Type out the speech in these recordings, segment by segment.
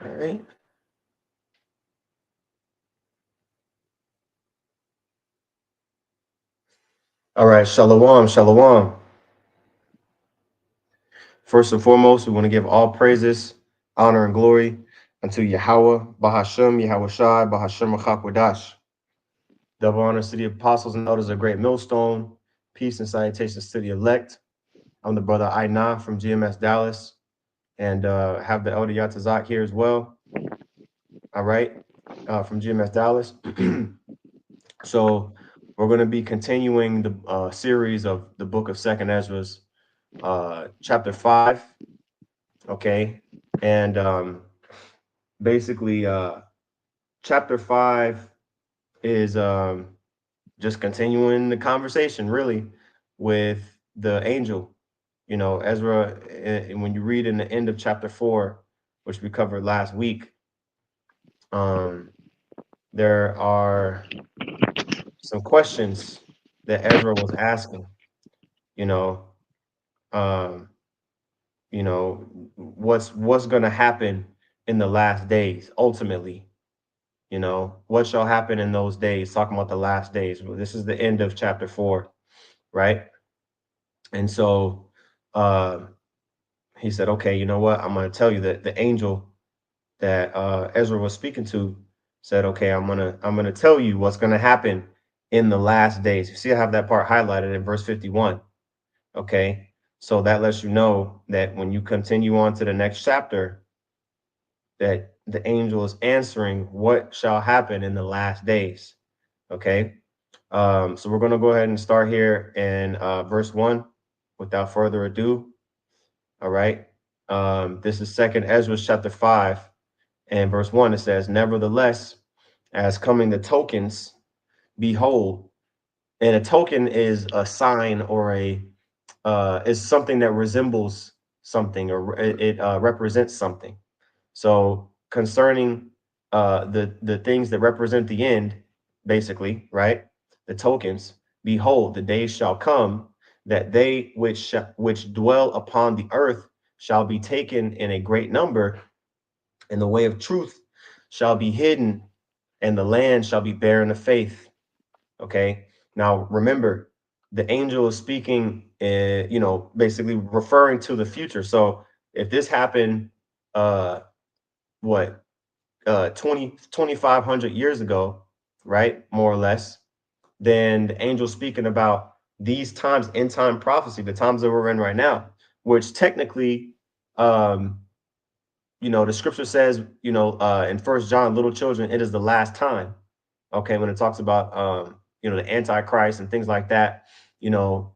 All right. All right. Shalom. Shalom. First and foremost, we want to give all praises, honor, and glory unto Yahweh, Bahashem, Yahweh Shai, Bahashem Chakwadash. Double honors to the apostles and elders of Great Millstone. Peace and salutations to the elect. I'm the brother Aina from GMS Dallas, and have the elder Yatazak here as well. All right, from GMS Dallas. So we're going to be continuing the series of the book of Second Esdras, chapter 5. Okay, and basically, chapter 5 is just continuing the conversation, really, with the angel. You know, Ezra, when you read in the end of chapter 4, which we covered last week, um, there are some questions that Ezra was asking. You know, um, what's going to happen in the last days ultimately. What shall happen in those days, talking about the last days. Well, this is the end of chapter 4, right? And so uh he said, okay, you know what, I'm going to tell you that the angel that Ezra was speaking to said, okay, I'm gonna tell you what's going to happen in the last days. You see, I have that part highlighted in verse 51. Okay, so that lets you know that when you continue on to the next chapter, that the angel is answering what shall happen in the last days. Okay, so we're going to go ahead and start here in verse 1 without further ado. All right, this is Second Ezra chapter 5 and verse 1. It says, nevertheless, as coming the tokens, behold. And a token is a sign or a is something that resembles something, or it represents something. So concerning the things that represent the end, basically, right? The tokens. Behold, the days shall come that they which dwell upon the earth shall be taken in a great number, and the way of truth shall be hidden, and the land shall be barren of faith. Okay. Now remember, the angel is speaking, basically referring to the future. So if this happened, what, 2,500 years ago, right? More or less, then the angel speaking about these times, end time prophecy, the times that we're in right now, which technically, um, the scripture says, in First John, little children, it is the last time. Okay, when it talks about the Antichrist and things like that, you know.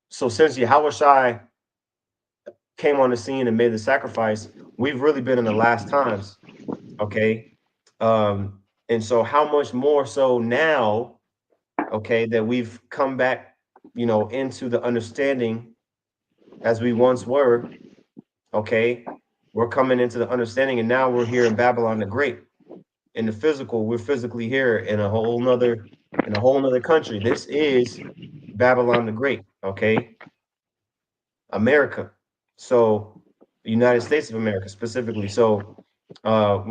So since Yahweh Shai came on the scene and made the sacrifice, we've really been in the last times. Okay. And so how much more so now, okay, that we've come back, into the understanding as we once were. Okay. We're coming into the understanding, and now we're here in Babylon the Great. In the physical, we're physically here in a whole nother country. This is Babylon the Great, okay? America. So the United States of America specifically. So uh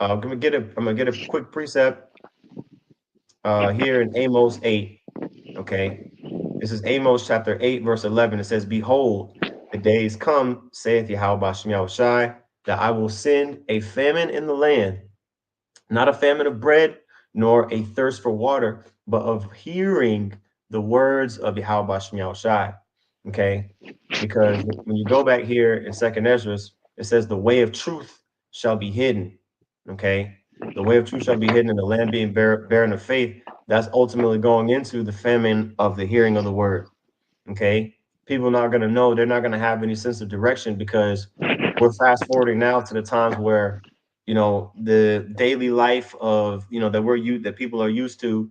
I'm gonna get a quick precept here in Amos 8. Okay. This is Amos chapter 8, verse 11. It says, behold, the days come, saith Yahweh Bashem Shai, that I will send a famine in the land, not a famine of bread, nor a thirst for water, but of hearing the words of Yahweh Bashem Shai. Okay, because when you go back here in Second Esdras, it says the way of truth shall be hidden. Okay, the way of truth shall be hidden, in the land being barren of faith. That's ultimately going into the famine of the hearing of the word. Okay, people not going to know, they're not going to have any sense of direction, because we're fast forwarding now to the times where the daily life of that people are used to,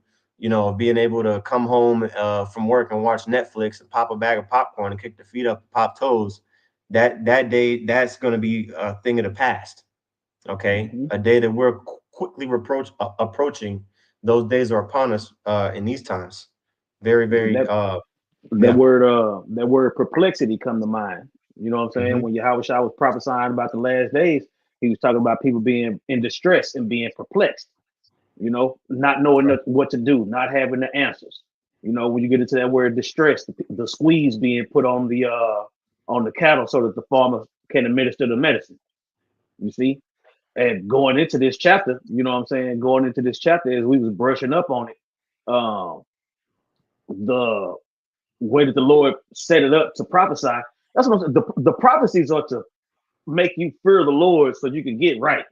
being able to come home from work and watch Netflix and pop a bag of popcorn and kick their feet up, pop toes. That day, that's going to be a thing of the past. Okay, Mm-hmm. a day that we're quickly approaching. Those days are upon us in these times. Very, very. That Yeah. that word perplexity come to mind. You know what I'm saying? Hmm. When Yahweh Shah was prophesying about the last days, He was talking about people being in distress and being perplexed, not knowing what to do, not having the answers. When you get into that word distress, the squeeze being put on the cattle so that the farmer can administer the medicine. You see, and going into this chapter, you know what I'm saying? Going into this chapter, as we was brushing up on it, um, the way that the Lord set it up to prophesy. That's what I'm saying. The prophecies are to make you fear the Lord so you can get right.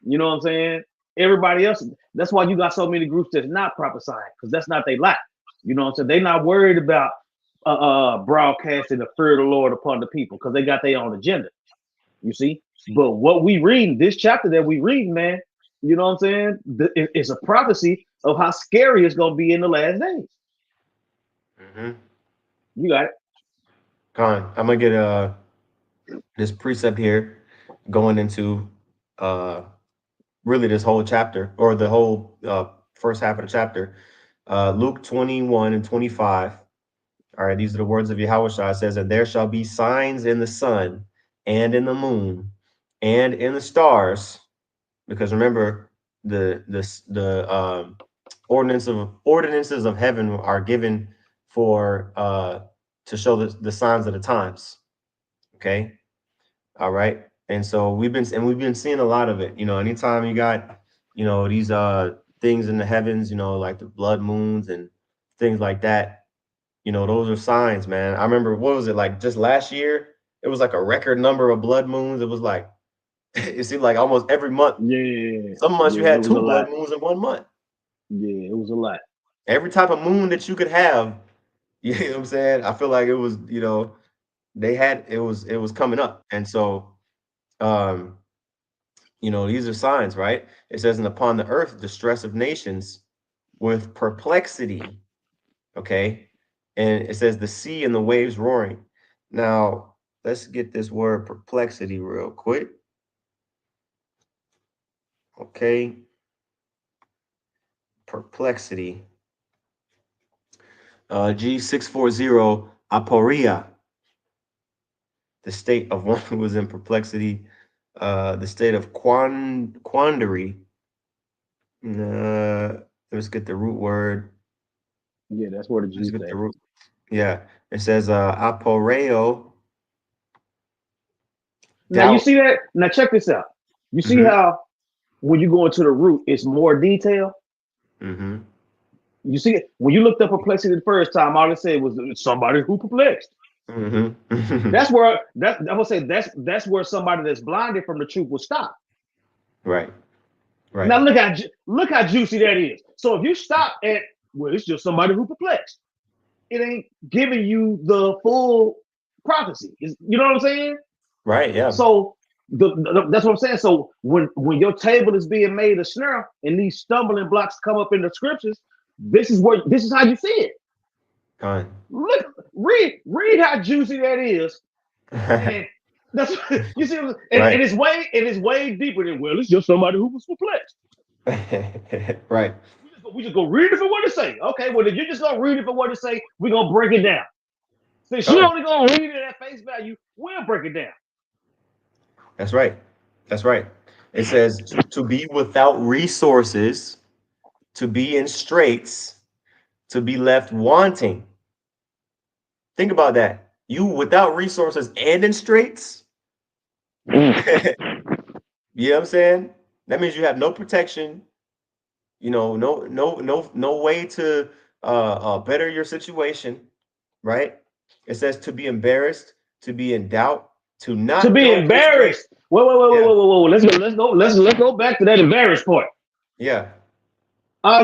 You know what I'm saying? Everybody else, that's why you got so many groups that's not prophesying, because that's not their life. You know what I'm saying? They're not worried about broadcasting the fear of the Lord upon the people because they got their own agenda. You see? But what we read, this chapter that we read, man, you know what I'm saying? It's a prophecy of how scary it's going to be in the last days. Mm-hmm. You got it. Con, I'm gonna get this precept here going into uh really this whole chapter or the whole first half of the chapter. Luke 21 and 25. All right, these are the words of Yahweh Shai. It says, and there shall be signs in the sun and in the moon and in the stars. Because remember, the ordinances of heaven are given for to show the signs of the times. Okay. All right. And so we've been seeing a lot of it. Anytime you got, these things in the heavens, like the blood moons and things like that, those are signs, man. I remember, what was it, like just last year? It was like a record number of blood moons. It was like it seemed like almost every month. Yeah. Some months you Yeah, it had was a two lot. blood moons in 1 month. Yeah, it was a lot. Every type of moon that you could have, you know what I'm saying? I feel like it was, they had it was coming up. And so um these are signs, right? It says, and upon the earth, distress of nations with perplexity. Okay. And it says the sea and the waves roaring. Now, let's get this word perplexity real quick. Okay. Perplexity. G640 aporia, the state of one who was in perplexity, the state of quandary. Let's get the root word. Yeah, that's where the Let's juice get the at. root. Yeah, it says aporeo, Now you doubt. see that? Now check this out. You see Mm-hmm. how when you go into the root, it's more detail. Mm-hmm. You see it when you looked up perplexity the first time. All it said was somebody who perplexed. Mm-hmm. That's where that I would say that's where somebody that's blinded from the truth will stop. Right. Right. Now look how juicy that is. So if you stop at well, it's just somebody who perplexed. It ain't giving you the full prophecy. You know what I'm saying? Right. Yeah. So that's what I'm saying. So when your table is being made a snare and these stumbling blocks come up in the scriptures, this is how you see it. Fine. Look, read how juicy that is, and that's you see, and Right. it is way deeper than well. It's just somebody who was perplexed. Right. We just go read it for what it say. Okay, well if you just gonna read it for what it say, we're gonna break it down. Since you Fine. only gonna read it at face value, we'll break it down. That's right. That's right. It says to be without resources, to be in straits, to be left wanting. Think about that. You without resources and in straits. You know what I'm saying? That means you have no protection. No way to better your situation. Right? It says to be embarrassed, to be in doubt, to To not be know which way. embarrassed. Whoa. Yeah. Let's go back to that embarrassed part. Yeah.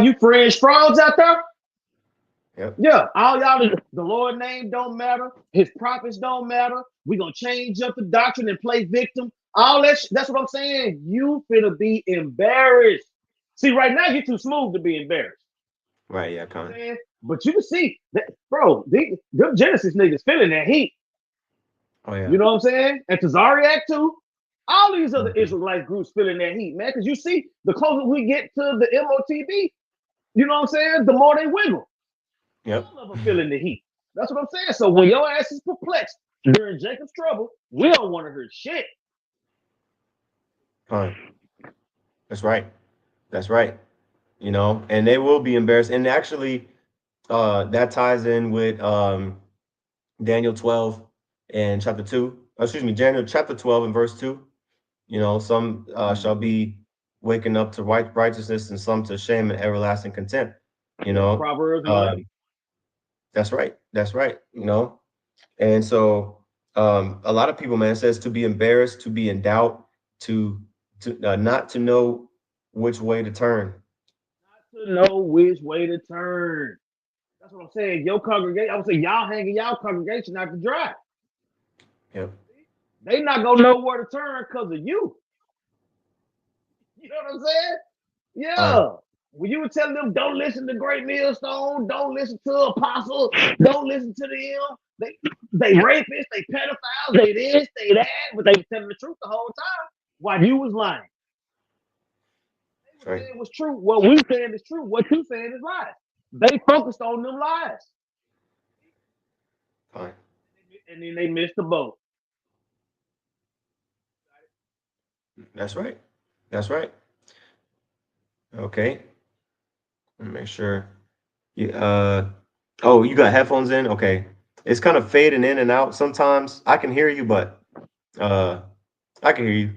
You French frogs out there? Yep. Yeah, all y'all, the Lord name don't matter. His prophets don't matter. We gonna change up the doctrine and play victim. All that's what I'm saying. You finna be embarrassed. See, right now you're too smooth to be embarrassed. Right. Yeah. You know what Con. I'm saying? But you can see that, bro, them Genesis niggas feeling that heat. Oh yeah. You know what I'm saying? And Tazariak too. All these other Mhm. Israelite groups feeling that heat, man. Because you see, the closer we get to the MOTB, you know what I'm saying? The more they wiggle. Yep. All of them feeling the heat. That's what I'm saying. So when your ass is perplexed during Jacob's trouble, we don't want to hear shit. Fine. That's right. That's right. You know, and they will be embarrassed. And actually, that ties in with Daniel 12 and chapter 2. Excuse me, Daniel chapter 12 and verse 2. You know, some shall Mhm. be waking up to righteousness and some to shame and everlasting contempt. You That's know, Proverbs 11. um, that's right. That's right. You know, and so a lot of people, man, it says to be embarrassed, to be in doubt, to not to know which way to turn. To know which way to turn. That's what I'm saying. Your congregation, I would say y'all hanging y'all congregation out to dry. Yep. They not gonna know where to turn because of you. You know what I'm saying? Fine. Yeah. When you were telling them, don't listen to Great Millstone, don't listen to Apostle, don't listen to them. They rapists, they pedophiles, they this, they that, but they were telling the truth the whole time while you was lying. They were Right. saying was true. What we saying is true. What you saying is lies. They focused on them lies, Fine. and then they missed the boat. That's right. That's right. Okay. Let me make sure. You, oh, you got headphones in? Okay. It's kind of fading in and out. Sometimes I can hear you, but uh, I can hear you.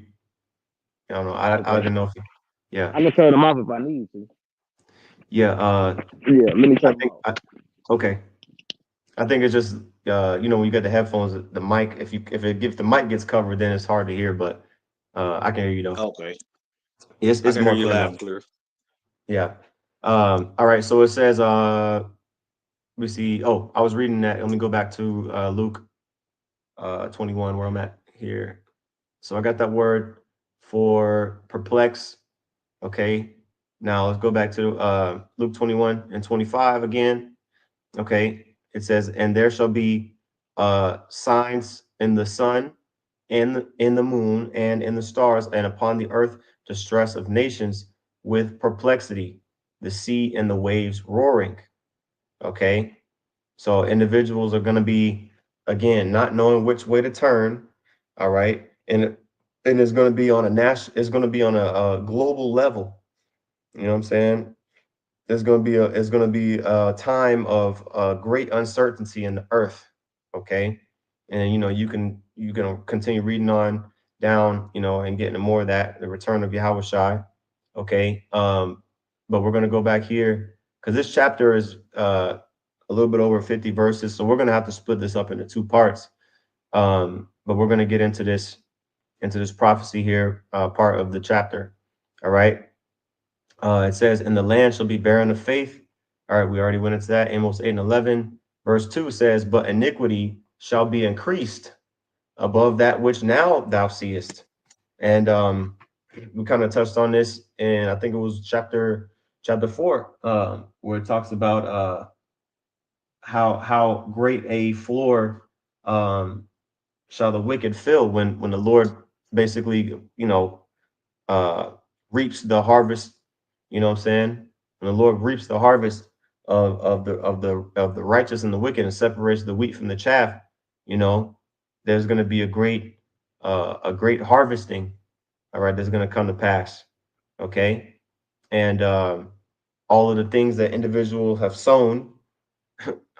I don't know. I Okay. don't even know if you, yeah. I'm gonna turn them off if I need to. Yeah. Yeah, let me I turn them think, off. okay. I think it's just, you know, when you get the headphones, the mic, if the mic gets covered, then it's hard to hear, but I can hear you though. Okay, I It's can hear more you clear loud now. and clear. Yeah. All right. So it says, we see, oh, I was reading that. Let me go back to Luke 21, where I'm at here. So I got that word for perplex. Okay. Now let's go back to Luke 21 and 25 again. Okay. It says, and there shall be signs in the sun and in the moon and in the stars and upon the earth distress of nations with perplexity, the sea and the waves roaring. Okay. So individuals are going to be, again, not knowing which way to turn. All right. And it's going to be on a national, it's going to be on a global level. You know what I'm saying? It's going to be a time of great uncertainty in the earth. Okay. And, you know, you can continue reading on down, you know, and getting more of that, the return of Yahweh Shai. Okay. But we're going to go back here because this chapter is a little bit over 50 verses. So we're going to have to split this up into two parts. But we're going to get into this prophecy here, part of the chapter. All right. It says, and the land shall be barren of faith. All right, we already went into that. Amos 8 and 11. Verse 2 says, but iniquity shall be increased above that which now thou seest. And we kind of touched on this in, I think it was chapter 4, where it talks about how great a floor um, shall the wicked fill when the Lord basically, you know, uh, reaps the harvest. You know what I'm saying? When the Lord reaps the harvest of the righteous and the wicked and separates the wheat from the chaff, you know, there's going to be a great harvesting. All right, that's going to come to pass. Okay, and all of the things that individuals have sown,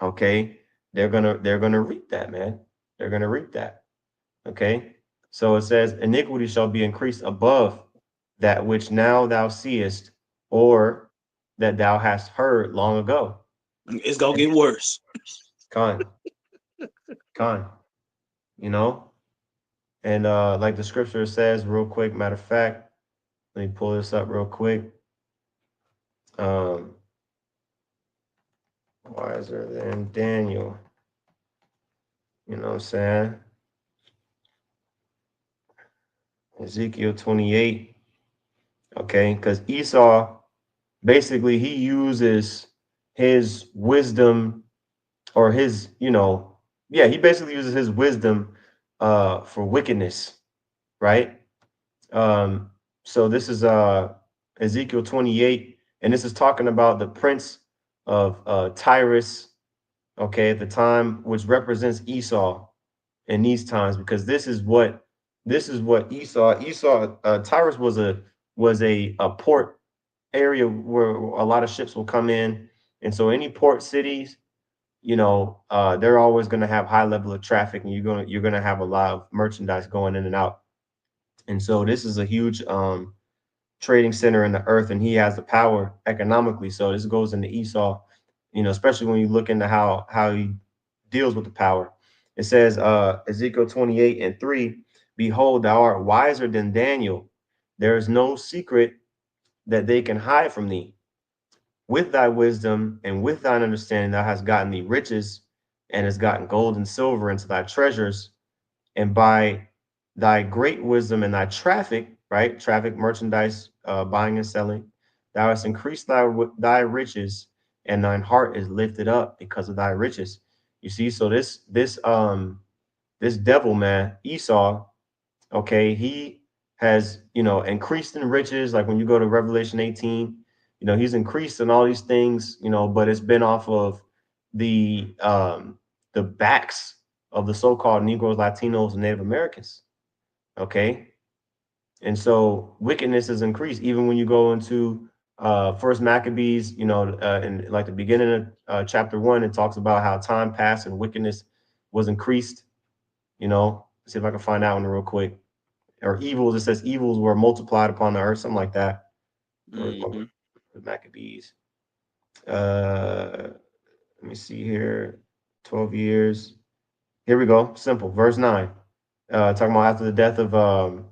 okay, they're gonna reap that, man. They're gonna reap that. Okay. So it says, iniquity shall be increased above that which now thou seest, or that thou hast heard long ago. It's gonna And get worse. con, con, you know, and like the scripture says, real quick, matter of fact, let me pull this up real quick. Um, wiser than Daniel, you know what I'm saying? Ezekiel 28. Okay, because Esau basically he uses his wisdom or his, you know, yeah, he basically uses his wisdom for wickedness, right? Um, so this is Ezekiel 28, and this is talking about the prince of Tyrus, okay, at the time, which represents Esau in these times, because this is what this is what Tyrus was a port area where a lot of ships will come in, and so any port cities, they're always going to have high level of traffic, and you're gonna have a lot of merchandise going in and out. And so this is a huge trading center in the earth, and he has the power economically. So this goes into Esau, especially when you look into how he deals with the power. It says, Ezekiel 28:3, behold, thou art wiser than Daniel. There is no secret that they can hide from thee. With thy wisdom and with thine understanding, thou hast gotten thee riches, and hast gotten gold and silver into thy treasures, and by thy great wisdom and thy traffic, right? Traffic, merchandise, buying and selling, thou hast increased thy riches, and thine heart is lifted up because of thy riches. You see, so this devil, man, Esau, okay, he has, increased in riches. Like when you go to Revelation 18, he's increased in all these things, but it's been off of the backs of the so-called Negroes, Latinos, and Native Americans. Okay. And so wickedness is increased even when you go into First Maccabees, in like the beginning of chapter 1, it talks about how time passed and wickedness was increased. See if I can find that one real quick. Or evils, it says evils were multiplied upon the earth, something like that. Mm-hmm. Maccabees. Let me see here. 12 years. Here we go. Simple. Verse 9. Talking about after the death of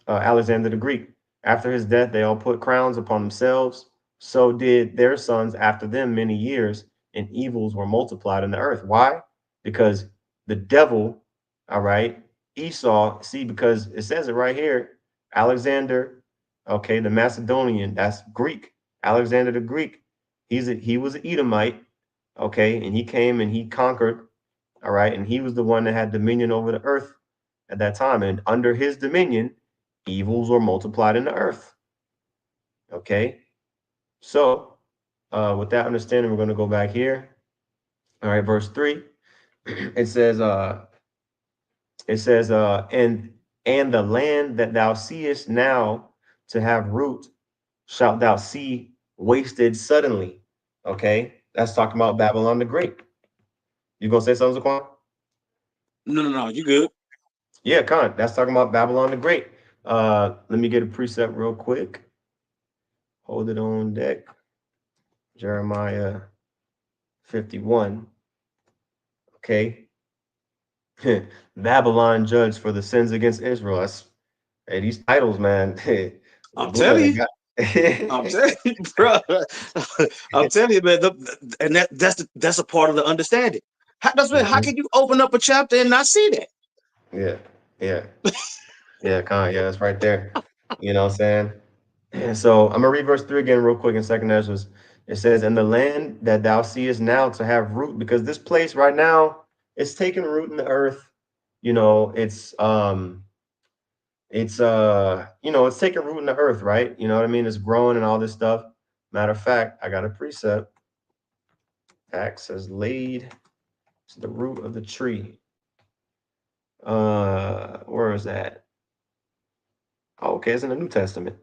Alexander the Greek. After his death, they all put crowns upon themselves. So did their sons after them many years, and evils were multiplied in the earth. Why? Because the devil, all right, Esau, see, because it says it right here, Alexander, okay, the Macedonian, that's Greek. Alexander the Greek, he was an Edomite, okay, and he came and he conquered, all right, and he was the one that had dominion over the earth at that time. And under his dominion, evils were multiplied in the earth. Okay. So, with that understanding, we're going to go back here. All right, verse 3. It says, and the land that thou seest now to have root, shalt thou see wasted suddenly. Okay. That's talking about Babylon the Great. You gonna say something, Zaquan? No. You good? Yeah, Khan. That's talking about Babylon the Great. Let me get a precept real quick. Hold it on deck. Jeremiah 51. Okay. Babylon judged for the sins against Israel. Hey, these titles, man. I'm Blue telling letter you. got I'm telling you, bro. I'm telling you, man. And that's a part of the understanding. How Mhm. can you open up a chapter and not see that? Yeah, yeah, yeah, Khan. Yeah, that's right there. You know what I'm saying? And so I'm gonna read verse 3 again real quick in second Ezra. It says, "And the land that thou seest now to have root," because this place right now it's taking root in the earth. It's taking root in the earth, right? You know what I mean? It's growing and all this stuff. Matter of fact, I got a precept. Axe has laid to the root of the tree. Where is that? Oh, okay, it's in the New Testament.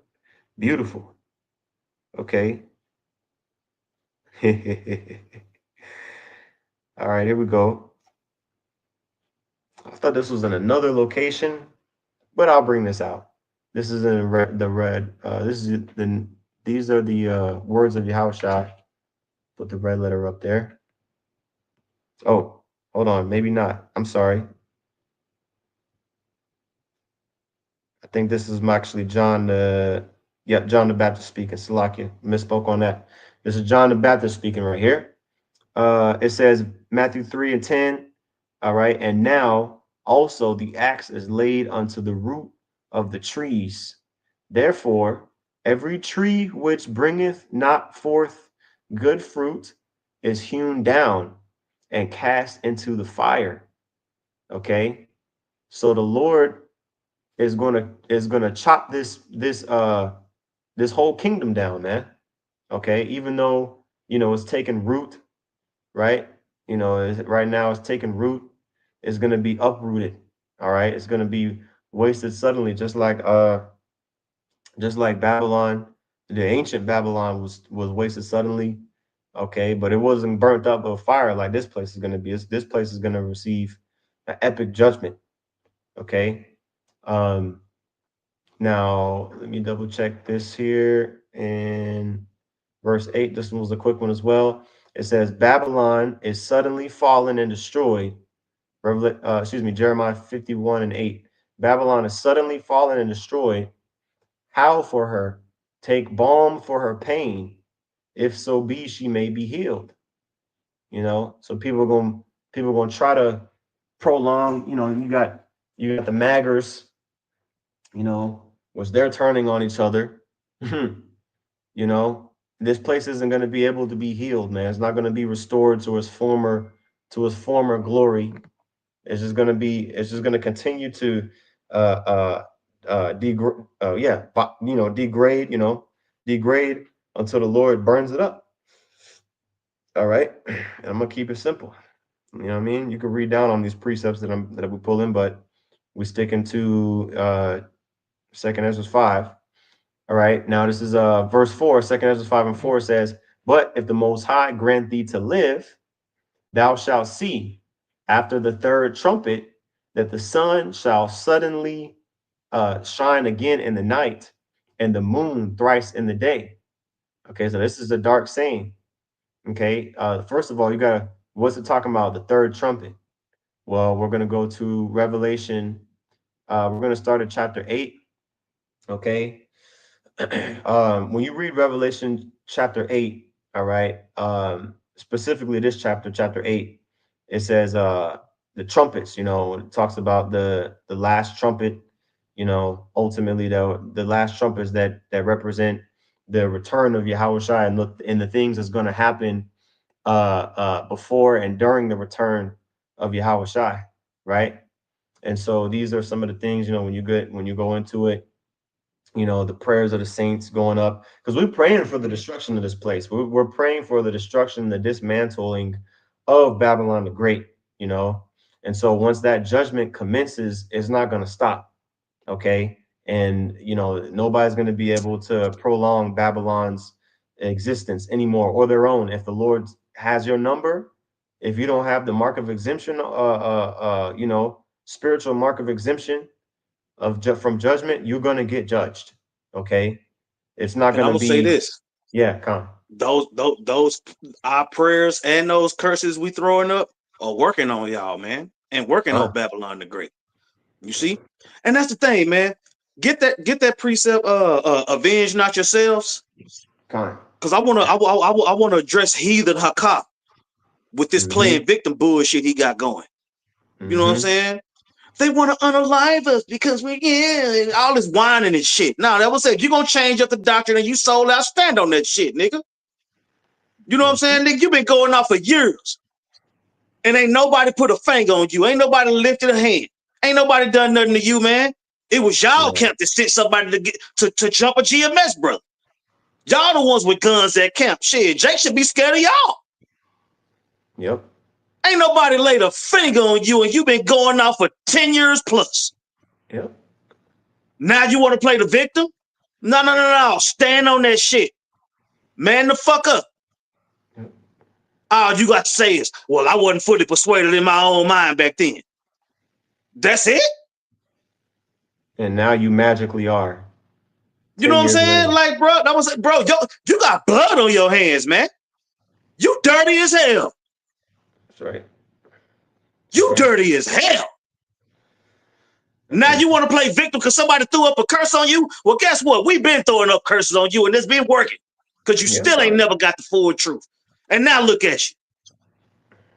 Beautiful. Okay. All right, here we go. I thought this was in another location, but I'll bring this out. This is in the red. These are the words of Yahushua. Put the red letter up there. Oh, hold on, maybe not. I'm sorry. I think this is actually John John the Baptist speaking. Salakia, misspoke on that. This is John the Baptist speaking right here. It says Matthew 3:10. All right, and now also the axe is laid unto the root of the trees. Therefore, every tree which bringeth not forth good fruit is hewn down and cast into the fire. Okay, so the Lord is gonna chop this whole kingdom down, man. Okay, even though it's taking root, right? Right now it's taking root. It's gonna be uprooted. All right, it's gonna be wasted suddenly, just like Babylon, the ancient Babylon was wasted suddenly. Okay, but it wasn't burnt up with fire like this place is going to be. This place is going to receive an epic judgment. Okay. Um, Now let me double check this here in verse 8. This one was a quick one as well. It says Babylon is suddenly fallen and destroyed. Jeremiah 51 and 8. Babylon is suddenly fallen and destroyed. Howl for her, take balm for her pain, if so be she may be healed. So people are gonna try to prolong. You got the maggers, which they're turning on each other. This place isn't going to be able to be healed, man. It's not going to be restored to its former glory. It's just going to continue to degrade until the Lord burns it up. All right. And I'm gonna keep it simple. You know what I mean? You can read down on these precepts that we pull in, but we stick into Second Ezra 5. All right. Now this is verse 4. Second Ezra 5 and 4 says, "But if the Most High grant thee to live, thou shalt see after the third trumpet that the sun shall suddenly shine again in the night, and the moon thrice in the day." Okay, so this is a dark saying. Okay, first of all, what's it talking about? The third trumpet. Well, we're going to go to Revelation. We're going to start at chapter 8. Okay. When you read Revelation chapter 8, all right, specifically this chapter 8, it says the trumpets, it talks about the last trumpet, ultimately the last trumpets that represent the return of Yahushua and the things that's going to happen before and during the return of Yahushua, right? And so these are some of the things, when you go into it, the prayers of the saints going up, because we're praying for the destruction of this place. We're praying for the destruction, the dismantling of Babylon the Great, and so once that judgment commences, it's not going to stop. Okay. And nobody's going to be able to prolong Babylon's existence anymore, or their own. If the Lord has your number, if you don't have the mark of exemption, spiritual mark of exemption from judgment, you're going to get judged. Okay. It's not And I'm going to gonna say be. this: Yeah, come. those our prayers and those curses we throwing up are working on y'all, man, and working on Come. Babylon the Great. You see, and that's the thing, man. Get that precept, avenge not yourselves, Come. because I wanna address heathen Hakah with this Mm-hmm. playing victim bullshit he got going. You know what I'm Mm-hmm. saying? They want to unalive us because and all this whining and shit. Now that was said, you gonna change up the doctrine and you sold out, stand on that shit, nigga. You know what I'm saying, nigga? You been going off for years, and ain't nobody put a finger on you. Ain't nobody lifted a hand. Ain't nobody done nothing to you, man. It was y'all Yeah. camp that sent somebody to jump a GMS, brother. Y'all the ones with guns at camp. Shit, Jake should be scared of y'all. Yep. Ain't nobody laid a finger on you, and you been going off for 10 years plus. Yep. Now you want to play the victim? No. Stand on that shit. Man the fuck up. Yep. All you got to say is, well, I wasn't fully persuaded in my own mind back then. That's it? And now you magically are. You know 10 what I'm years saying? later. Like, bro, you got blood on your hands, man. You dirty as hell. That's right. That's You right. dirty as hell. Now you want to play victim because somebody threw up a curse on you? Well, guess what? We've been throwing up curses on you, and it's been working because you Yeah, still ain't God. never got the full truth. And now look at you.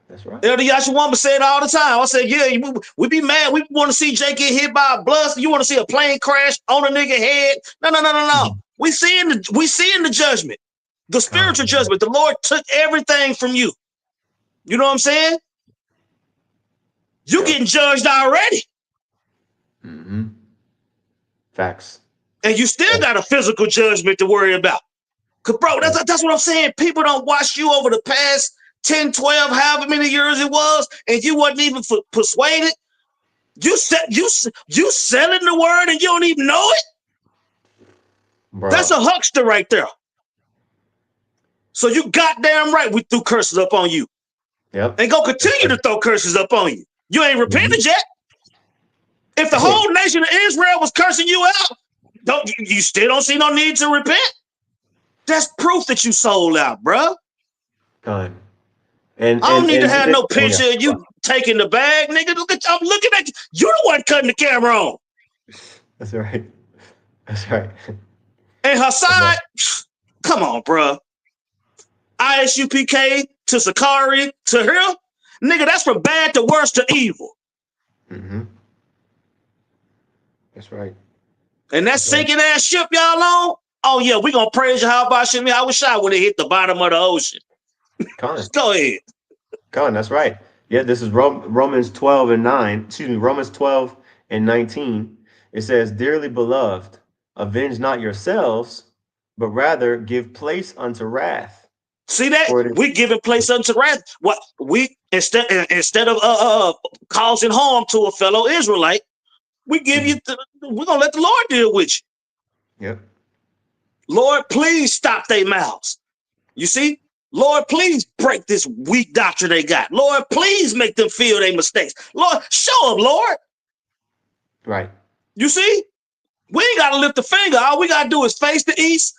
That's right. Elder Yashawamba said all the time. I said, yeah, we be mad. We want to see Jay get hit by a bus. You want to see a plane crash on a nigga head? No. We seeing the judgment, the spiritual God. judgment. The Lord took everything from you. You know what I'm saying? You Yep. getting judged already, Mm-hmm. Facts. and you still got a physical judgment to worry about. Cause bro, that's what I'm saying. People don't watch you over the past 10, 12, however many years it was, and you wasn't even persuaded. You selling the word and you don't even know it? Bro. That's a huckster right there. So you goddamn right we threw curses up on you. Yep. And go continue to throw curses up on you. You ain't repented yet. If the whole nation of Israel was cursing you out, you still don't see no need to repent? That's proof that you sold out, bro. God. And I don't need to have no oh, picture of you taking the bag, nigga. I'm looking at you. You're the one cutting the camera on. That's right. That's right. And her side, come on, bro. ISUPK to Sakari to her, nigga, that's from bad to worse to evil. Mm-hmm. That's right. And that sinking ass ship y'all on, oh yeah, we gonna praise you. How about Shimmy? I wish I would have hit the bottom of the ocean. Go ahead. Con, that's right. Yeah, this is Romans 12 and 9. Excuse me, Romans 12 and 19. It says, dearly beloved, avenge not yourselves, but rather give place unto wrath. See that? We giving place unto wrath. What we instead of causing harm to a fellow Israelite, we give you we're gonna let the Lord deal with you. Yep. Lord, please stop their mouths. You see? Lord, please break this weak doctrine they got. Lord, please make them feel their mistakes. Lord, show them, Lord. Right. You see? We ain't got to lift a finger. All we got to do is face the east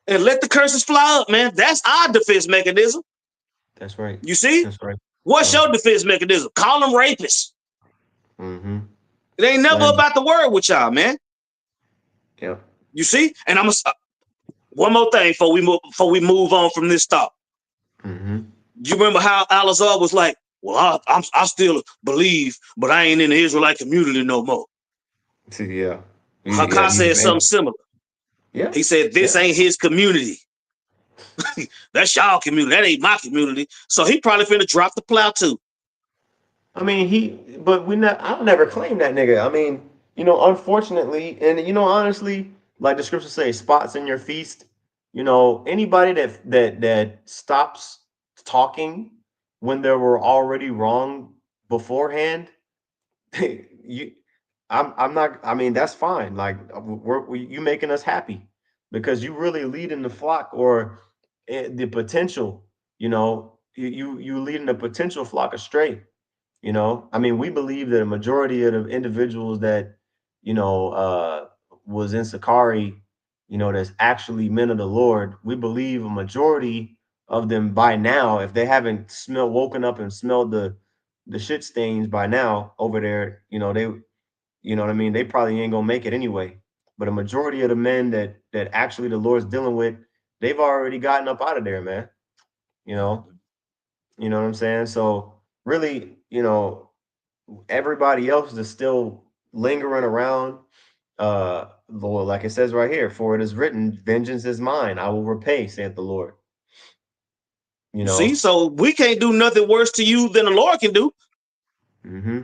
and let the curses fly up, man. That's our defense mechanism. That's right. You see? That's right. What's your defense mechanism? Call them rapists. Mm-hmm. It ain't never about the word with y'all, man. Yeah. You see? And I'm one more thing before we move on from this thought. Mm-hmm. You remember how Al-Azhar was like, well, I still believe, but I ain't in the Israelite community no more. Yeah. Hakkar said something similar. Yeah. He said, this ain't his community. That's y'all community. That ain't my community. So he probably finna drop the plow too. I mean, I'll never claim that nigga. I mean, unfortunately, and honestly, like the scriptures say, spots in your feast. Anybody that stops talking when they were already wrong beforehand, I'm not. I mean, that's fine. Like you making us happy because you really leading the flock or the potential. You leading the potential flock astray. I mean, we believe that a majority of the individuals that, was in Sakari, that's actually men of the Lord. We believe a majority of them by now, if they haven't woken up and smelled the shit stains by now over there, what I mean? They probably ain't gonna make it anyway. But a majority of the men that actually the Lord's dealing with, they've already gotten up out of there, man. You know what I'm saying? So really, everybody else is still lingering around. Lord, like it says right here, for it is written, vengeance is mine, I will repay, saith the Lord. See, so we can't do nothing worse to you than the Lord can do. Mm-hmm.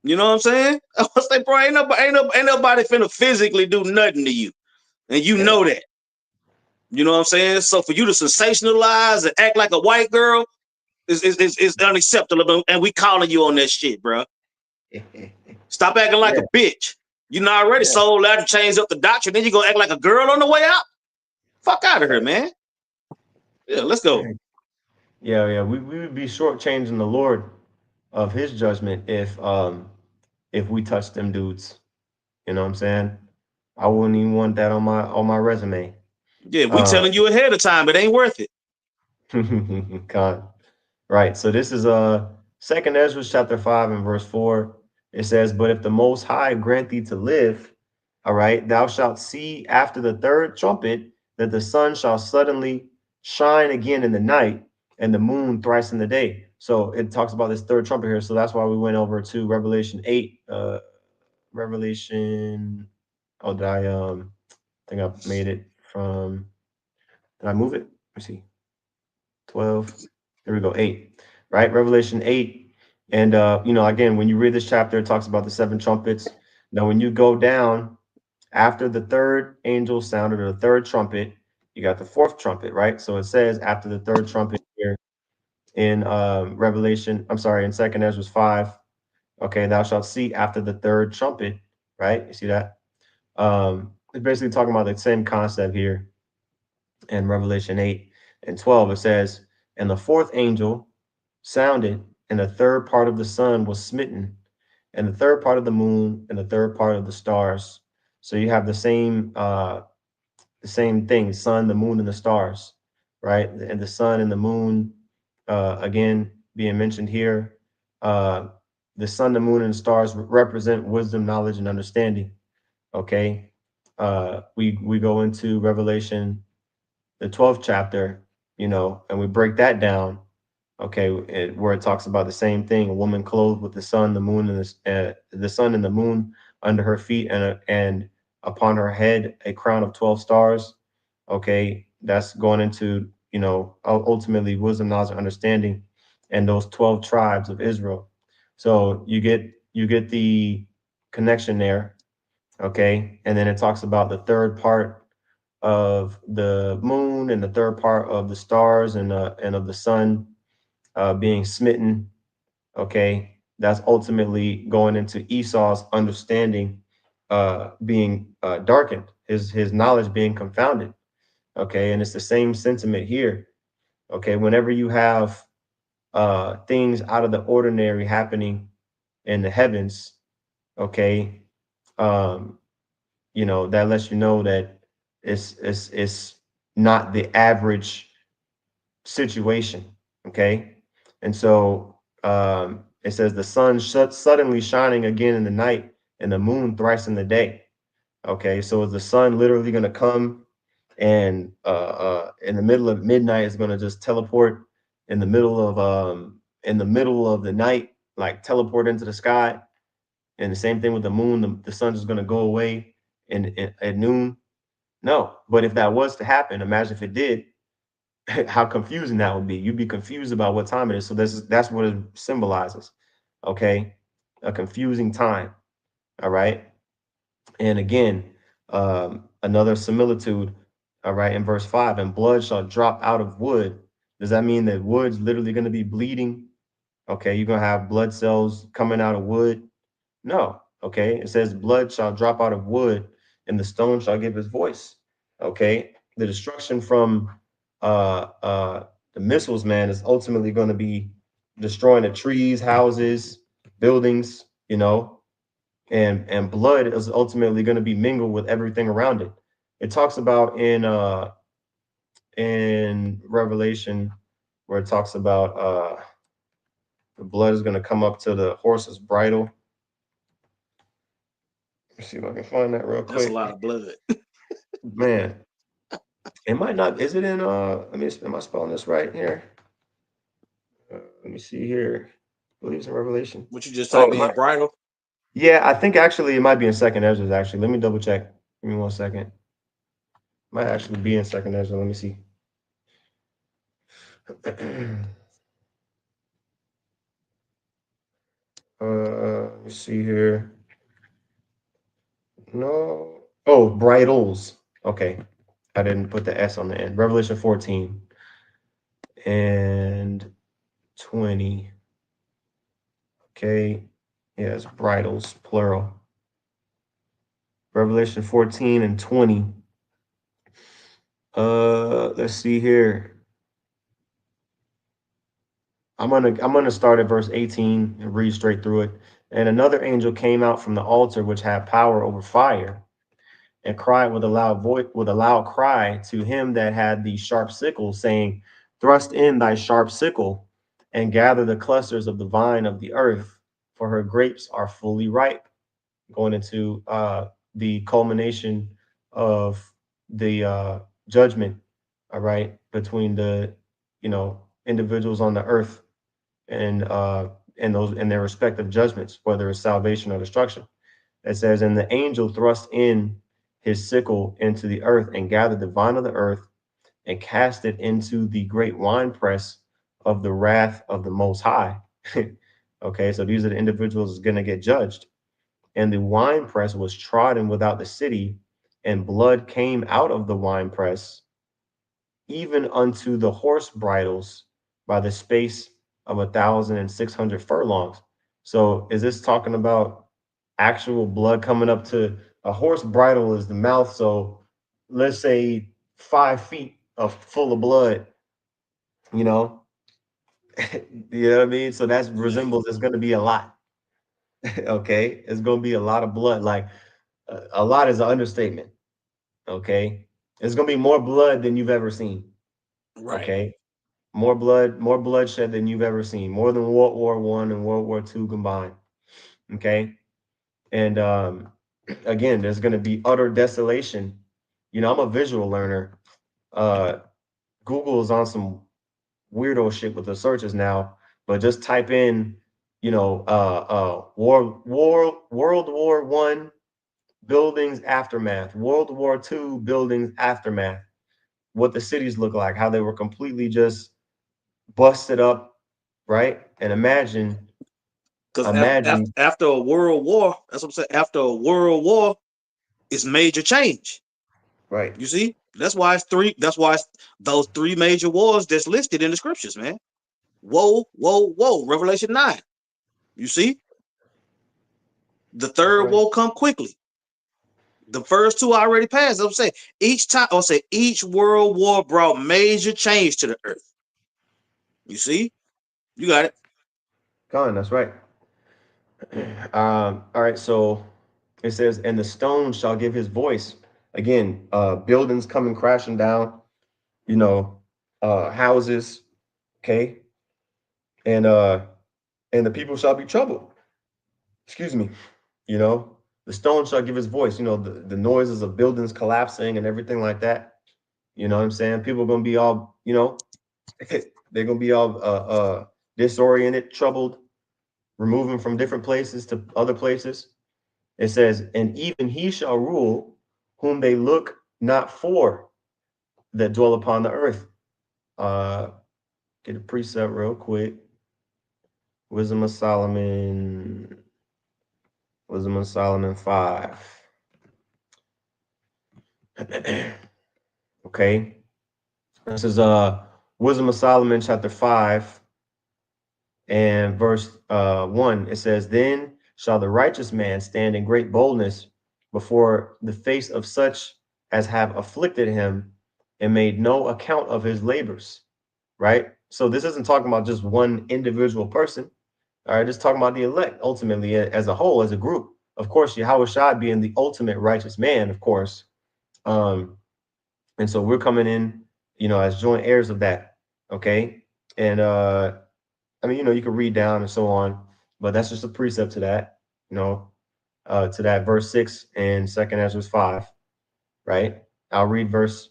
You know what I'm saying? I was like, bro, ain't nobody finna physically do nothing to you. And you know that. You know what I'm saying? So for you to sensationalize and act like a white girl is unacceptable. And we calling you on that shit, bro. Stop acting like a bitch. You know already sold out and changed up the doctrine. Then you gonna act like a girl on the way out? Fuck out of here, man. Yeah, let's go. Yeah. We would be shortchanging the Lord of his judgment if we touch them dudes. You know what I'm saying? I wouldn't even want that on my resume. Yeah, we telling you ahead of time, it ain't worth it. God. Right. So this is 2nd Esdras chapter 5 and verse 4. It says, but if the Most High grant thee to live, all right, thou shalt see after the third trumpet that the sun shall suddenly shine again in the night and the moon thrice in the day. So it talks about this third trumpet here. So that's why we went over to Revelation 8. Revelation. Oh, did I think I made it from, did I move it? Let me see. 12. There we go. 8. Right? Revelation 8. And again, when you read this chapter, it talks about the 7 trumpets. Now, when you go down after the third angel sounded or the third trumpet, you got the 4th trumpet, right? So it says after the third trumpet here in Revelation, I'm sorry, in 2nd Ezra 5, Okay, thou shalt see after the third trumpet, right? You see that? It's basically talking about the same concept here in Revelation 8 and 12. It says, and the fourth angel sounded, and the third part of the sun was smitten, and the third part of the moon, and the third part of the stars. So you have the same thing, sun, the moon, and the stars, right? And the sun and the moon, again, being mentioned here. Uh, the sun, the moon, and the stars represent wisdom, knowledge, and understanding. Okay. We go into Revelation, the 12th chapter, and we break that down. Okay, where it talks about the same thing: a woman clothed with the sun, the moon, and the sun and the moon under her feet, and upon her head a crown of 12 stars. Okay, that's going into ultimately wisdom, knowledge, and understanding, and those 12 tribes of Israel. So you get the connection there. Okay, and then it talks about the third part of the moon and the third part of the stars and of the sun being smitten. Okay, that's ultimately going into Esau's understanding being darkened, his knowledge being confounded. Okay, and it's the same sentiment here. Okay, whenever you have things out of the ordinary happening in the heavens, okay, um, that lets you know that it's not the average situation. Okay, and so it says the sun suddenly shining again in the night, and the moon thrice in the day. Okay, so is the sun literally going to come and in the middle of midnight is going to just teleport in the middle of the night, like teleport into the sky? And the same thing with the moon, the sun is going to go away at noon. No, but if that was to happen, imagine if it did, how confusing that would be. You'd be confused about what time it is. So that's what it symbolizes. Okay, a confusing time. All right, and again, another similitude. All right, in verse 5, and blood shall drop out of wood. Does that mean that wood's literally going to be bleeding? Okay, you're going to have blood cells coming out of wood? No. Okay, it says blood shall drop out of wood, and the stone shall give his voice. Okay, the destruction from the missiles, man, is ultimately going to be destroying the trees, houses, buildings, and blood is ultimately going to be mingled with everything around it. It talks about in Revelation where it talks about the blood is going to come up to the horse's bridle. Let's see if I can find that real That's a quick. lot of blood. Man, it might not. Is it in? Am I spelling this right here? Let me see here. I believe it's in Revelation. What you just Oh, type in bridle? yeah, I think actually it might be in Second Ezra. Actually, let me double check. Give me 1 second. Might actually be in Second Ezra. Let me see. Let me see here. No. Oh, bridles. Okay. I didn't put the S on the end. Revelation 14 and 20. Okay. Yes, bridles, plural. Revelation 14 and 20. Let's see here. I'm gonna start at verse 18 and read straight through it. And another angel came out from the altar which had power over fire, and cried with a loud voice, with a loud cry to him that had the sharp sickle, saying, thrust in thy sharp sickle, and gather the clusters of the vine of the earth, for her grapes are fully ripe. Going into the culmination of the judgment, all right, between the individuals on the earth and those in their respective judgments, whether it's salvation or destruction. It says, and the angel thrust in his sickle into the earth and gathered the vine of the earth and cast it into the great winepress of the wrath of the Most High. Okay, so these are the individuals going to get judged. And the winepress was trodden without the city, and blood came out of the winepress, even unto the horse bridles, by the space of 1,600 furlongs. So is this talking about actual blood coming up to a horse bridle is the mouth? So let's say 5 feet of full of blood, you know, you know what I mean? So that's Right. resembles, it's gonna be a lot. Okay. It's gonna be a lot of blood. Like a lot is an understatement. Okay. It's gonna be more blood than you've ever seen. Right. Okay. More bloodshed than you've ever seen, more than World War I and World War II combined. Okay. And again, there's going to be utter desolation. You know, I'm a visual learner. uh Google is on some weirdo shit with the searches now, but just type in, you know, World War I buildings aftermath, World War II buildings aftermath, what the cities look like, how they were completely just busted up, right? And Because imagine, after a world war, that's what I'm saying. After a world war, it's major change. right? You see, that's why it's three. That's why it's those three major wars that's listed in the scriptures, man. Whoa, whoa, whoa. Revelation 9. You see, the That's third right. woe come quickly. The first two already passed. I'm saying each time, I'll say each world war brought major change to the earth. You see, you got it. Con, that's right. All right, so it says, and the stone shall give his voice. Again, buildings coming crashing down, you know, houses, okay, and uh, and the people shall be troubled. Excuse me, you know, the stone shall give his voice. You know, the noises of buildings collapsing and everything like that. You know what I'm saying? People are gonna be all, you know, they're gonna be all disoriented, troubled, removing from different places to other places. It says, and even he shall rule whom they look not for that dwell upon the earth. Uh, get a precept real quick. Wisdom of Solomon, Wisdom of Solomon 5. Okay. This is Wisdom of Solomon chapter 5 and verse 1. It says, then shall the righteous man stand in great boldness before the face of such as have afflicted him and made no account of his labors. Right? So this isn't talking about just one individual person. All right, it's talking about the elect ultimately as a whole, as a group. Of course, Yahweh Shai being the ultimate righteous man, of course. Um, and so we're coming in, you know, as joint heirs of that. Okay. And I mean, you know, you can read down and so on, but that's just a precept to that, you know, to that verse 6 and second Ezra 5, right? I'll read verse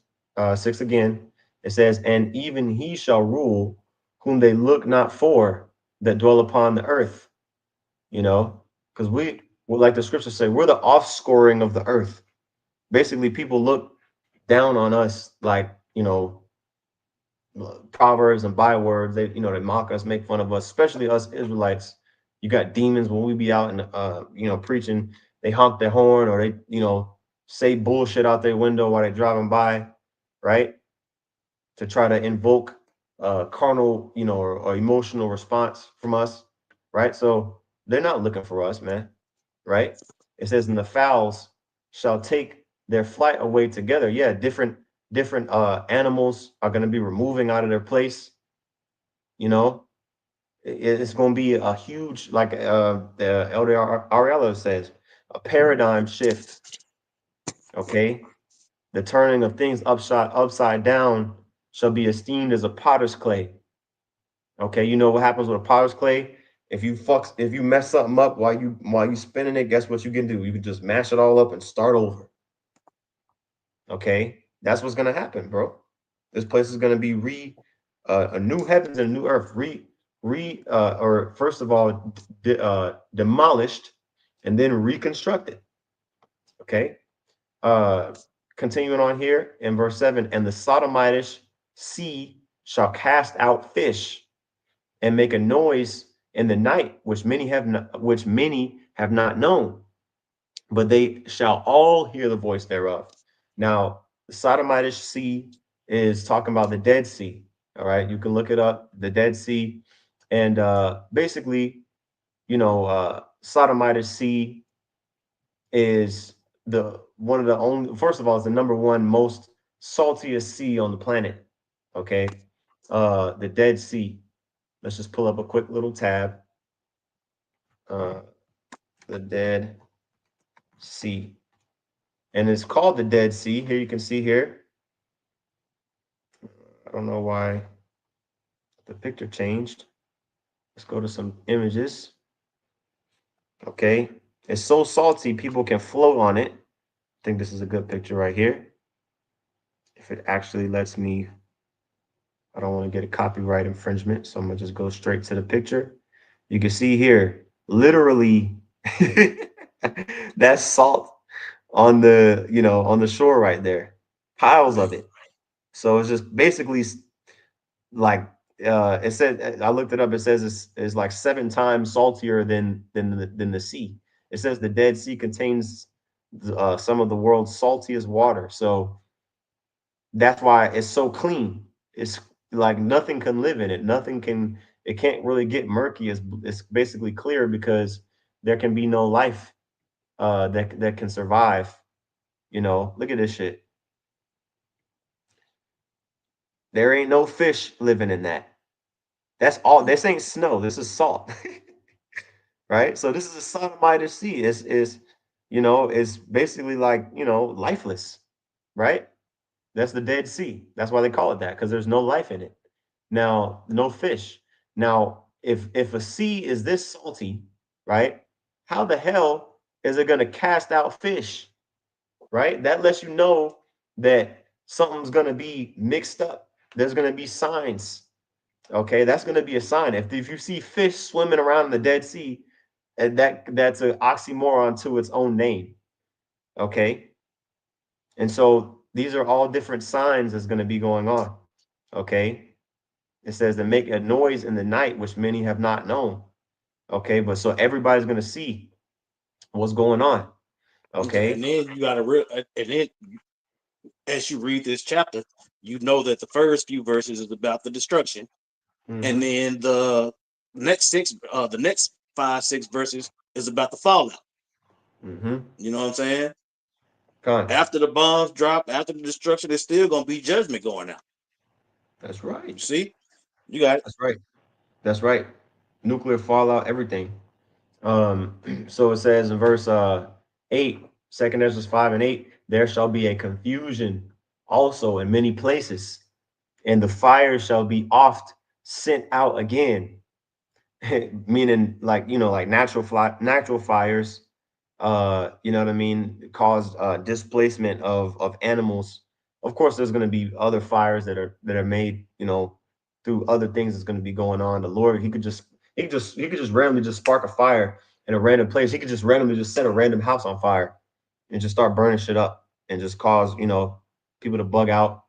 6 again. It says, and even he shall rule whom they look not for that dwell upon the earth, you know, because well, like the scriptures say, we're the offscoring of the earth. Basically, people look down on us like, you know, proverbs and bywords. They, you know, they mock us, make fun of us, especially us Israelites. You got demons when we be out and you know, preaching. They honk their horn or they, you know, say bullshit out their window while they're driving by, right? To try to invoke carnal, you know, or emotional response from us, right? So they're not looking for us, man, right? It says, and the fowls shall take their flight away together. Yeah, different animals are going to be removing out of their place. You know, it's going to be a huge, like the Elder Ariella says, a paradigm shift. Okay, the turning of things upside down shall be esteemed as a potter's clay. Okay, you know what happens with a potter's clay? If you mess something up while you spinning it, guess what you can do? You can just mash it all up and start over. Okay, that's what's gonna happen, bro. This place is gonna be a new heavens and a new earth, or first of all, demolished and then reconstructed. Okay, uh, continuing on here in verse 7, and the Sodomitish sea shall cast out fish and make a noise in the night, which many have not known, but they shall all hear the voice thereof. Now, the Sodomitish Sea is talking about the Dead Sea. All right, you can look it up, the Dead Sea, and basically, Sotomayor Sea is the one of the only. First of all, it's the number one most saltiest sea on the planet. Okay, the Dead Sea. Let's just pull up a quick little tab. Uh, the Dead Sea, and it's called the Dead Sea. Here you can see here. I don't know why the picture changed. Let's go to some images. Okay, it's so salty people can float on it. I think this is a good picture right here. If it actually lets me, I don't want to get a copyright infringement, so I'm gonna just go straight to the picture. You can see here, literally, that's salt on the shore right there, piles of it. So it's just basically like it said. I looked it up. It says it's like 7 times saltier than the sea. It says the Dead Sea contains some of the world's saltiest water. So that's why it's so clean. It's like nothing can live in it. Nothing can. It can't really get murky. It's basically clear because there can be no life that can survive. Look at this shit. There ain't no fish living in that. That's all. This ain't snow. This is salt, right? So this is a Sodomite Sea. It's basically like lifeless, right? That's the Dead Sea. That's why they call it that, because there's no life in it. Now, no fish. Now, if a sea is this salty, right? How the hell is it going to cast out fish, right? That lets you know that something's going to be mixed up. There's going to be signs. Okay, that's going to be a sign. If you see fish swimming around in the Dead Sea, and that's an oxymoron to its own name. Okay, and so these are all different signs that's going to be going on. Okay, it says to make a noise in the night, which many have not known. Okay, but so everybody's going to see what's going on. Okay, And then you got to and then as you read this chapter, you know that the first few verses is about the destruction, and then the next 5, 6 verses is about the fallout. You know what I'm saying? After the bombs drop, after the destruction, there's still gonna be judgment going out. That's right. You see, you got it. That's right. That's right. Nuclear fallout, everything. So it says in verse 8, 2 Esdras 5 and 8, there shall be a confusion also in many places, and the fire shall be oft sent out again. Meaning like natural fires, you know what I mean, cause displacement of animals. Of course, there's going to be other fires that are made, through other things that's going to be going on. The Lord, he could just randomly just spark a fire in a random place. He could just randomly just set a random house on fire and just start burning shit up and just cause people to bug out,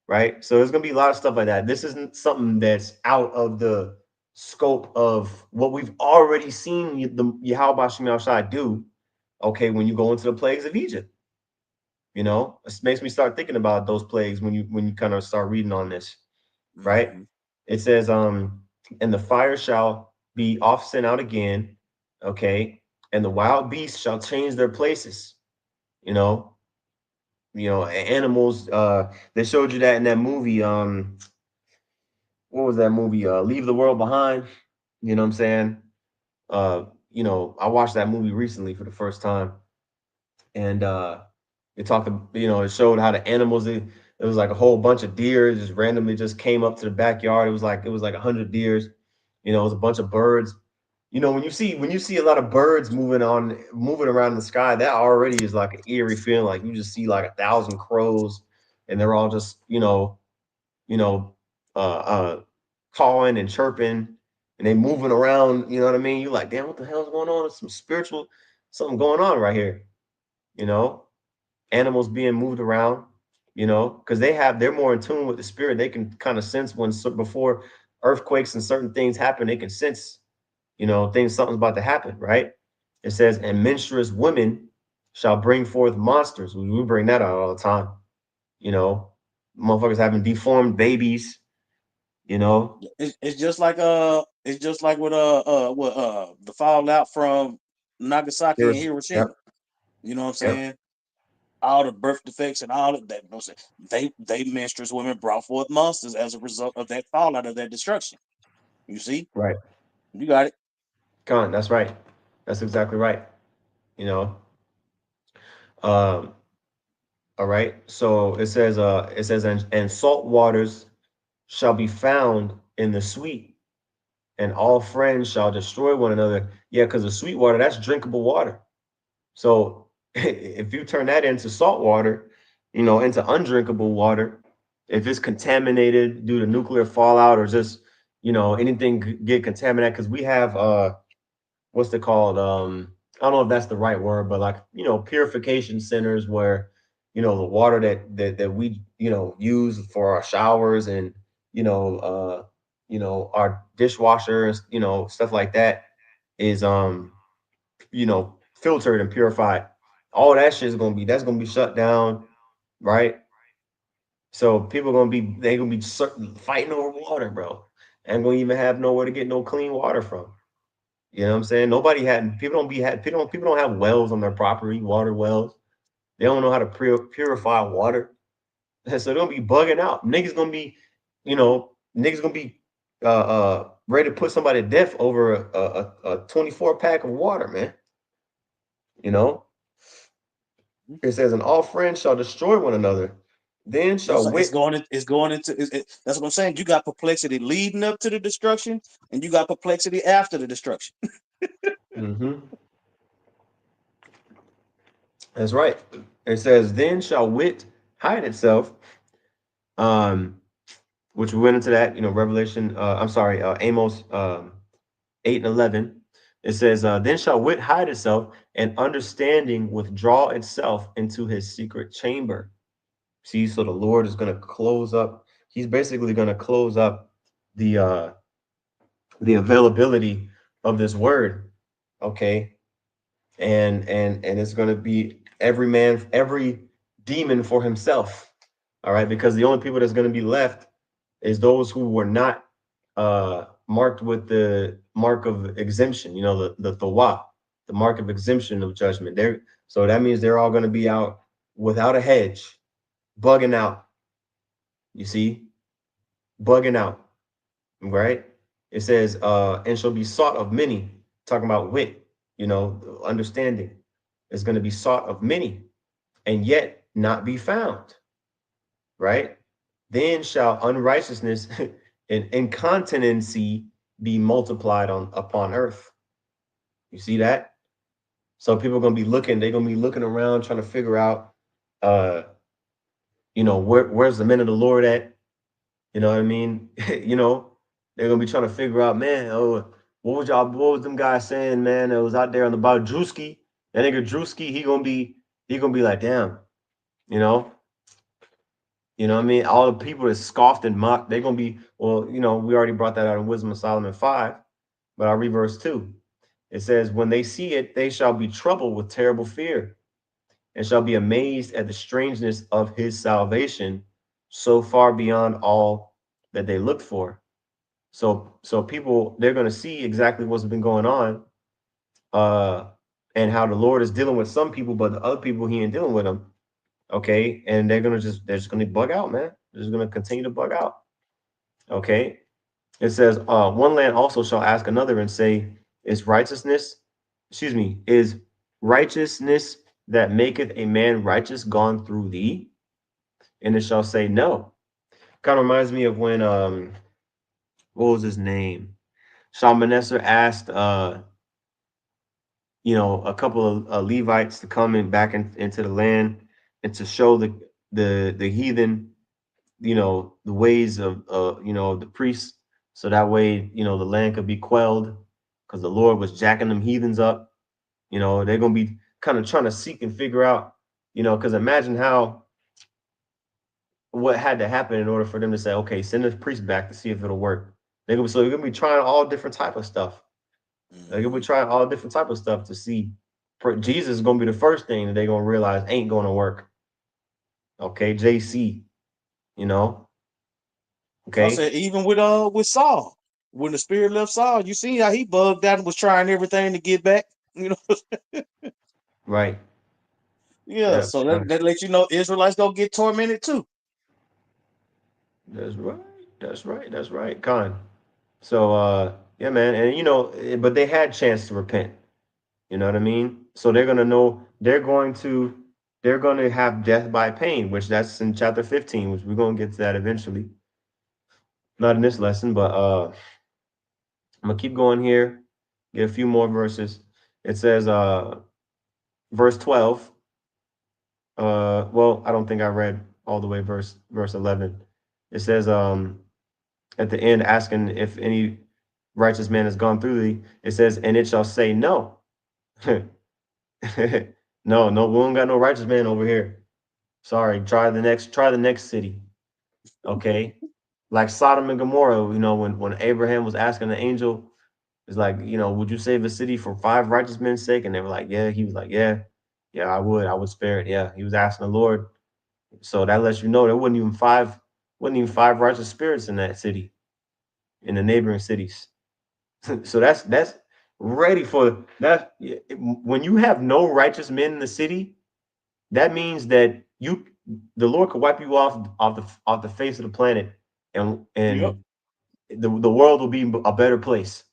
right? So there's going to be a lot of stuff like that. This isn't something that's out of the scope of what we've already seen the Yahweh Shem Shai do. Okay, when you go into the plagues of Egypt, it makes me start thinking about those plagues when you kind of start reading on this, right? It says, and the fire shall be oft sent out again, okay, and the wild beasts shall change their places, animals. They showed you that in that movie. What was that movie? Leave the World Behind. You know what I'm saying? I watched that movie recently for the first time, and it talked, it showed how the animals. It was like a whole bunch of deer just randomly just came up to the backyard. It was like 100 deers. It was a bunch of birds. When you see a lot of birds moving around in the sky, that already is like an eerie feeling. Like you just see like 1,000 crows, and they're all just you know, cawing and chirping, and they moving around. You know what I mean? You're like, damn, what the hell is going on? It's something going on right here. Animals being moved around. Because they're more in tune with the spirit. They can kind of sense before earthquakes and certain things happen. They can sense, something's about to happen, right? It says, and menstruous women shall bring forth monsters. We bring that out all the time. Motherfuckers having deformed babies. It's just like It's just like with the fallout from Nagasaki and Hiroshima. Yep. You know what I'm Yep. saying? All the birth defects and all of that. You know what I'm saying? They menstruous women brought forth monsters as a result of that fallout of that destruction. You see? Right. You got it. Con, that's right. That's exactly right. You know. Um, all right. So it says, and salt waters shall be found in the sweet, and all friends shall destroy one another. Yeah, because the sweet water, that's drinkable water. So if you turn that into salt water, into undrinkable water, if it's contaminated due to nuclear fallout or just, anything get contaminated, because we have what's it called? I don't know if that's the right word, but like, purification centers where, the water that we, use for our showers and, our dishwashers, stuff like that is filtered and purified. All that shit is that's gonna be shut down, right? So people gonna be fighting over water, bro. And gonna even have nowhere to get no clean water from. You know what I'm saying? Nobody had people don't have wells on their property, water wells. They don't know how to purify water. So they're gonna be bugging out. Niggas gonna be ready to put somebody to death over a 24 pack of water, man. You know, it says, and all friends shall destroy one another. Then shall It's wit. going. It's going into. That's what I'm saying. You got perplexity leading up to the destruction, and you got perplexity after the destruction. Mhm. That's right. It says, then shall wit hide itself. Um, which we went into that, Revelation, I'm sorry, Amos 8 and 11. It says, then shall wit hide itself, and understanding withdraw itself into his secret chamber. See, so the Lord is going to close up. He's basically going to close up the availability of this word. Okay. And it's going to be every demon for himself. All right. Because the only people that's going to be left is those who were not marked with the mark of exemption, the thawa, the mark of exemption of judgment. So that means they're all going to be out without a hedge, bugging out. You see, bugging out, right? It says, and shall be sought of many, talking about wit, understanding is going to be sought of many, and yet not be found, right? Then shall unrighteousness and incontinency be multiplied upon earth. You see that? So people are gonna be looking, they're gonna be looking around trying to figure out uh where's the men of the Lord at? You know what I mean? They're gonna be trying to figure out, man, oh, what was them guys saying, man? That was out there on the about Drewski. That nigga Drewski, he gonna be like, damn, you know, what I mean? All the people that scoffed and mocked, they're gonna be, well, we already brought that out in Wisdom of Solomon 5, but I'll read verse 2. It says, when they see it, they shall be troubled with terrible fear, and shall be amazed at the strangeness of his salvation, so far beyond all that they looked for. So people, they're gonna see exactly what's been going on, uh, and how the Lord is dealing with some people, but the other people he ain't dealing with them. Okay, and they're just gonna bug out, man. They're just gonna continue to bug out. Okay. It says, one land also shall ask another and say, is righteousness that maketh a man righteous gone through thee? And it shall say, no. Kind of reminds me of when, what was his name? Shalmaneser asked, a couple of Levites to come into the land and to show the heathen, the ways of, the priests, so that way, the land could be quelled, because the Lord was jacking them heathens up. They're gonna be kind of trying to seek and figure out, because imagine what had to happen in order for them to say, okay, send the priest back to see if it'll work. They're gonna be trying all different type of stuff. They're gonna be trying all different type of stuff to see. Jesus is gonna be the first thing that they're gonna realize ain't gonna work. Okay, JC, So I okay. said, even with Saul, when the spirit left Saul, you see how he bugged out and was trying everything to get back. You know, Right. yeah. Yeah. So that lets you know Israelites gonna get tormented too. That's right. That's right. That's right. Con. So yeah, man. And but they had chance to repent. You know what I mean? So they're gonna know they're gonna have death by pain, which that's in chapter 15, which we're gonna get to that eventually. Not in this lesson, but I'm gonna keep going here, get a few more verses. It says verse 12. Well, I don't think I read all the way verse 11. It says at the end, asking if any righteous man has gone through thee, it says, and it shall say no. No, no, we don't got no righteous man over here. Sorry, try the next city. Okay. Like Sodom and Gomorrah, when Abraham was asking the angel, it's like, would you save a city for 5 righteous men's sake? And they were like, yeah. He was like, yeah, I would spare it. Yeah. He was asking the Lord. So that lets you know there wasn't even five righteous spirits in that city, in the neighboring cities. So that's ready for that. When you have no righteous men in the city, that means that the Lord could wipe you off the face of the planet, and Yep. the world will be a better place.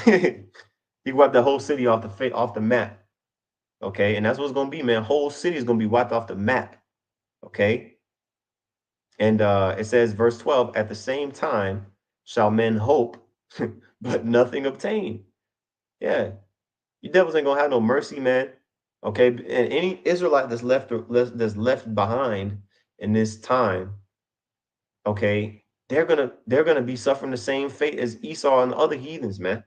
He wiped the whole city off the map. Okay, and that's what's gonna be, man. Whole city is gonna be wiped off the map. Okay, and it says, verse 12, at the same time shall men hope, but nothing obtain. Yeah, you devils ain't gonna have no mercy, man. Okay, and any Israelite that's left behind in this time, okay, they're gonna be suffering the same fate as Esau and the other heathens, man.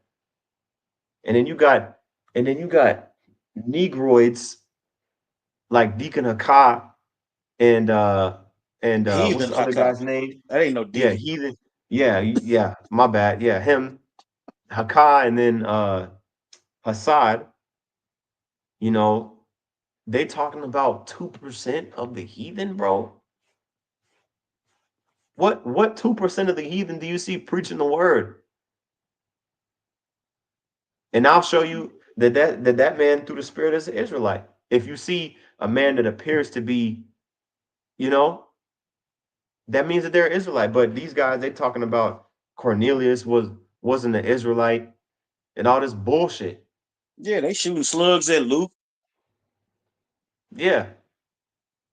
And then you got negroids like Deacon Hakah and what's Heathen the other Haka. guy's name? That ain't no Yeah, deacon. heathen. Yeah, yeah. My bad. Yeah, him, Hakah, and then Hassad. You know, they talking about 2% of the heathen, bro. What 2% of the heathen do you see preaching the word? And I'll show you that man through the spirit is an Israelite. If you see a man that appears to be, you know, that means that they're Israelite. But these guys, they talking about Cornelius wasn't an Israelite and all this bullshit. Yeah, they shooting slugs at Luke. Yeah,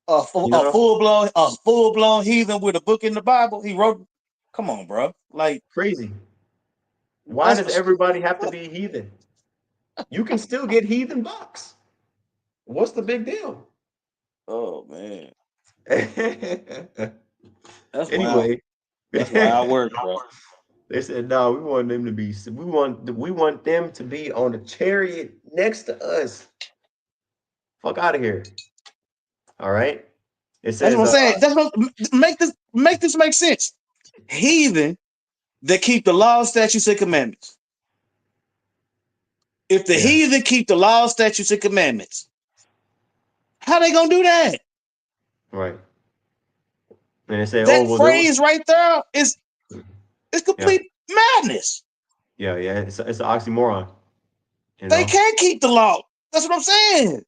A, you a know, full blown heathen with a book in the Bible. He wrote. Come on, bro. Like crazy. Why does that's everybody have to be heathen? You can still get heathen bucks. What's the big deal? oh man, that's wild. Anyway, That's wild work, bro. they said, no, we want them to be on the chariot next to us. Fuck out of here. All right. It That's what says, I'm saying. That's what make this make sense. Heathen that keep the law, statutes, and commandments. If the yeah, heathen keep the law, statutes, and commandments, how they gonna do that? right. And they say, oh, That well, there was, phrase right there is yeah, complete madness. yeah. It's an oxymoron, you They know? can't keep the law. That's what I'm saying.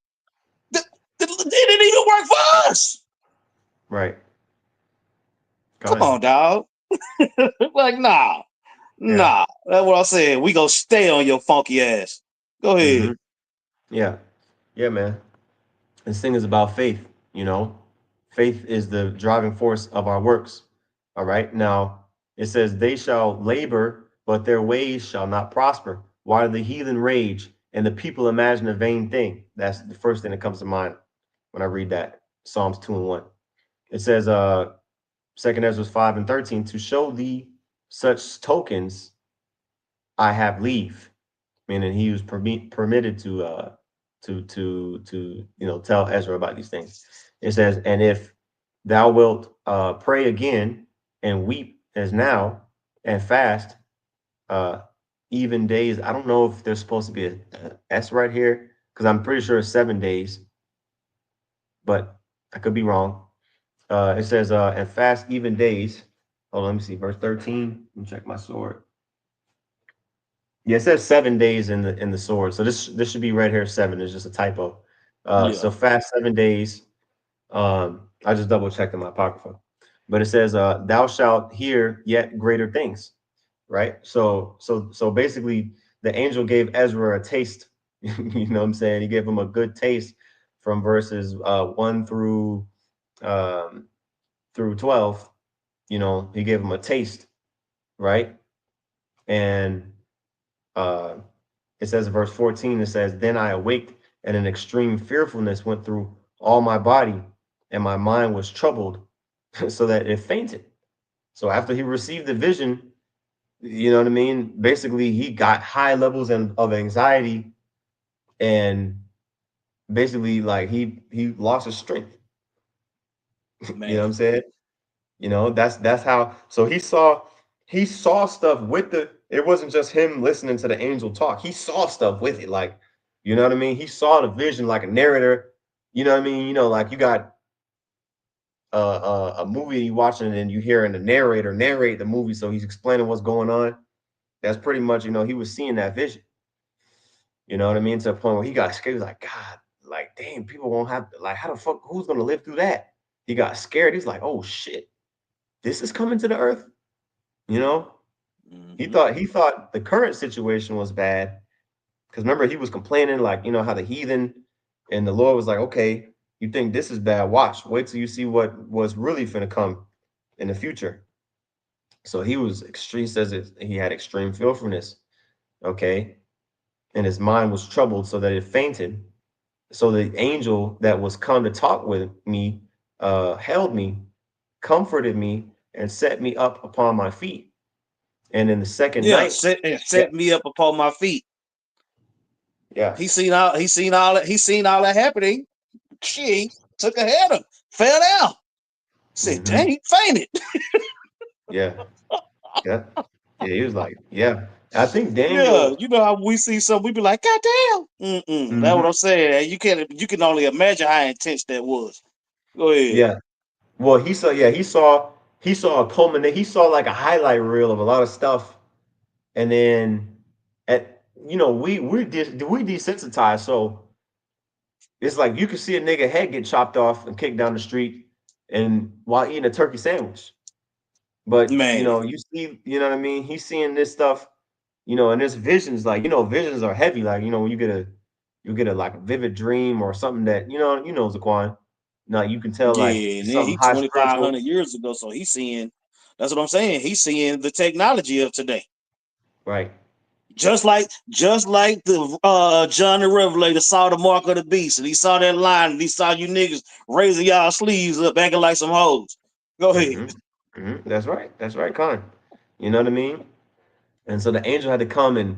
It didn't even work for us. Right. Come Kind. on, dog. Like, nah. Yeah. Nah. That's what I'm saying. We gonna stay on your funky ass. Go Mm-hmm. ahead. Yeah. Yeah, man. This thing is about faith, you know? Faith is the driving force of our works. All right. Now, it says, they shall labor, but their ways shall not prosper. While the heathen rage and the people imagine a vain thing. That's the first thing that comes to mind when I read that. Psalms 2 and 1. It says, 2 Esdras 5 and 13, to show thee such tokens, I have leave. Meaning he was permitted to tell Ezra about these things. It says, and if thou wilt pray again and weep as now and fast uh even days. I don't know if there's supposed to be a S right here because I'm pretty sure it's 7 days, but I could be wrong. It says and fast even days. Hold on, let me see, verse 13. Let me check my sword. Yeah, it says 7 days in the sword. So this should be right here 7. It's just a typo. Yeah. So fast 7 days. I just double checked in my apocrypha, but it says, "Thou shalt hear yet greater things." Right. So basically, the angel gave Ezra a taste. You know what I'm saying? He gave him a good taste from verses 1 um, through 12. You know, he gave him a taste, right? And uh, it says in verse 14, it says, "Then I awaked, and an extreme fearfulness went through all my body, and my mind was troubled, so that it fainted." So after he received the vision, you know what I mean? Basically, he got high levels of anxiety, and basically, like he lost his strength. You know what Man. I'm saying? You know, that's how. So he saw stuff with the. It wasn't just him listening to the angel talk. He saw stuff with it, like, you know what I mean. He saw the vision like a narrator. You know what I mean? You know, like you got a movie you watching and you hearing the narrator narrate the movie, so he's explaining what's going on. That's pretty much, he was seeing that vision. You know what I mean? To a point where he got scared. He was like, God, like, damn, people won't have, like, how the fuck, who's gonna live through that? He got scared. He's like, oh shit, this is coming to the earth. You know, he Mm-hmm. thought the current situation was bad because remember he was complaining, like, how the heathen, and the Lord was like, okay, you think this is bad? Watch, wait till you see what's really finna come in the future. So he was extreme. Says he had extreme fearfulness. Okay, and his mind was troubled so that it fainted. So the angel that was come to talk with me held me, comforted me, and set me up upon my feet. And in the second Yeah, night, yeah, set me up upon my feet. yeah, He seen all that happening. She took a header, fell down. Said, hmm, dang, fainted. yeah, yeah, yeah. He was like, yeah. I think Yeah, Daniel. you know how we see something, we be like, God damn. That's what Hmm. I'm saying. You can only imagine how intense that was. Go ahead. Yeah. Well, he saw. Yeah, he saw a culminate. He saw like a highlight reel of a lot of stuff, and then we desensitized, so it's like you can see a nigga head get chopped off and kicked down the street, and while eating a turkey sandwich. But Man, you see, you know what I mean? He's seeing this stuff, and this visions, like, visions are heavy. Like, when you get a like a vivid dream or something that, Zaquan. Now you can tell like yeah, and then something he high spiritual. 2,500 years ago, so he's seeing, that's what I'm saying. He's seeing the technology of today. Right. Just like the John the Revelator saw the mark of the beast, and he saw that line, and he saw you niggas raising y'all sleeves up, acting like some hoes. Go ahead. Hmm. Hmm. That's right. That's right, Con. You know what I mean? And so the angel had to come and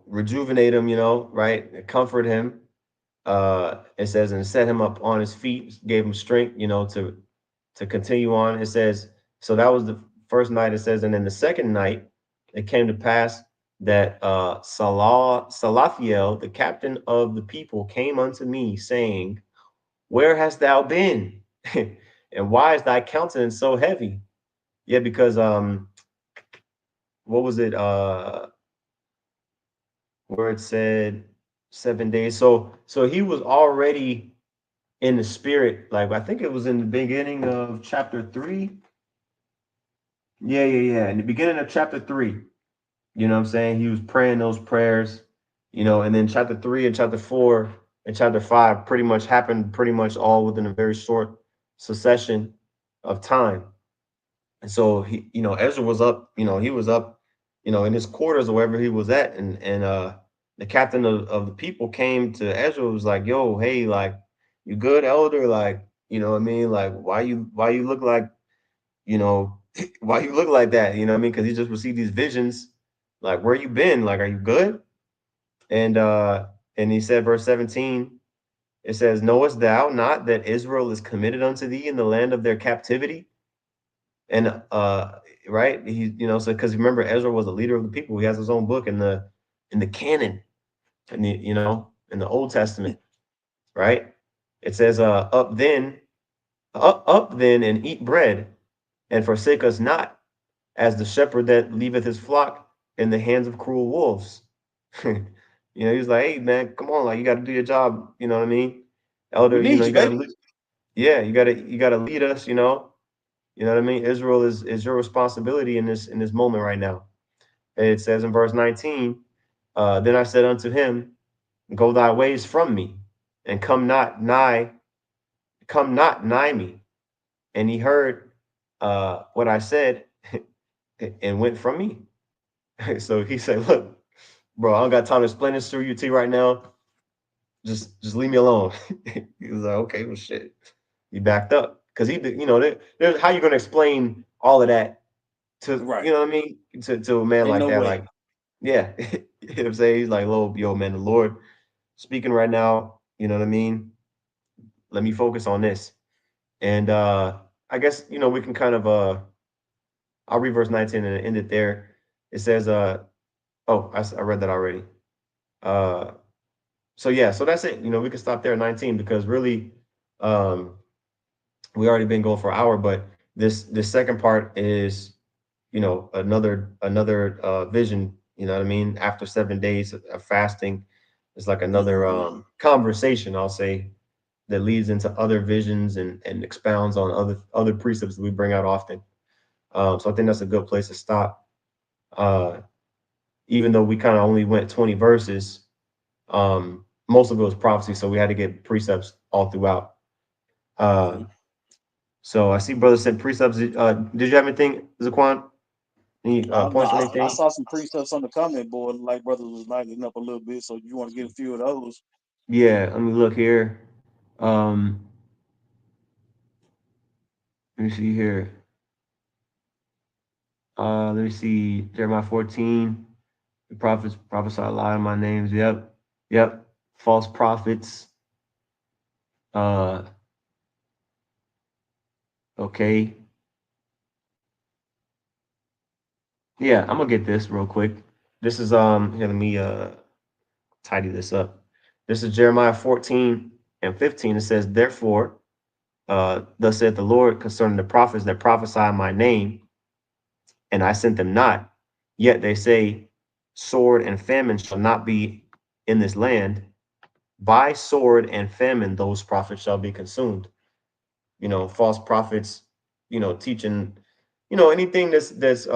rejuvenate him, right? Comfort him. It says, and set him up on his feet, gave him strength, to continue on. It says, so that was the first night. It says, and then the second night, it came to pass that Salathiel, the captain of the people, came unto me, saying, where hast thou been? And why is thy countenance so heavy? Yeah, because what was it? Where it said 7 days. So he was already in the spirit. Like, I think it was in the beginning of chapter 3. Yeah. In the beginning of chapter 3, you know what I'm saying? He was praying those prayers, and then chapter 3 and chapter 4 and chapter 5 pretty much happened pretty much all within a very short succession of time. And so Ezra was up, he was up, in his quarters or wherever he was at, and the captain of the people came to Ezra, was like, yo, hey, like, you good, elder? Like, you know what I mean? Like, why you look like, you know, why you look like that? You know what I mean? Because he just received these visions. Like, where you been? Like, are you good? And he said, verse 17, it says, knowest thou not that Israel is committed unto thee in the land of their captivity? And right, so because remember, Ezra was a leader of the people. He has his own book in the canon, in the Old Testament, right? It says, up then and eat bread, and forsake us not, as the shepherd that leaveth his flock in the hands of cruel wolves. He's like, hey man, come on, like you got to do your job. You know what I mean? We Elder, need you you, got baby. to, yeah, you got to lead us. You know what I mean? Israel is your responsibility in this moment right now. It says in verse 19, then I said unto him, go thy ways from me, and come not nigh me. And he heard what I said and went from me. So he said, look, bro, I don't got time to explain this to you to you right now. Just leave me alone. He was like, okay, well shit. He backed up. Because there's how you gonna explain all of that to Right. you know what I mean? To a man Ain't like no that. way. Like, yeah. You know what I'm saying? He's like, yo, man, the Lord speaking right now, you know what I mean? Let me focus on this. And I guess we can kind of I'll read verse 19 and end it there. It says, I read that already. Uh so yeah, so that's it. We can stop there at 19 because really um we already been going for an hour, but this second part is another vision, you know what I mean? After 7 days of fasting, it's like another Mhm. conversation, I'll say, that leads into other visions and expounds on other precepts that we bring out often. So I think that's a good place to stop. Uh, Even though we kind of only went 20 verses, most of it was prophecy, so we had to get precepts all throughout. Uh, Mhm. so I see brother sent precepts. Did you have anything, Zaquan? Any No, points or I anything? saw some precepts on the comment board, like brothers was lightening up a little bit. So you want to get a few of those? Yeah, let me look here. Um, Let me see here. Let me see. Jeremiah 14. The prophets prophesy a lie in my names. Yep. Yep. False prophets. Uh, okay. Yeah, I'm gonna get this real quick. This is here, let me tidy this up. This is Jeremiah 14 and 15. It says, therefore, thus saith the Lord concerning the prophets that prophesy in my name, and I sent them not. Yet they say, sword and famine shall not be in this land. By sword and famine, those prophets shall be consumed. False prophets, teaching, anything that's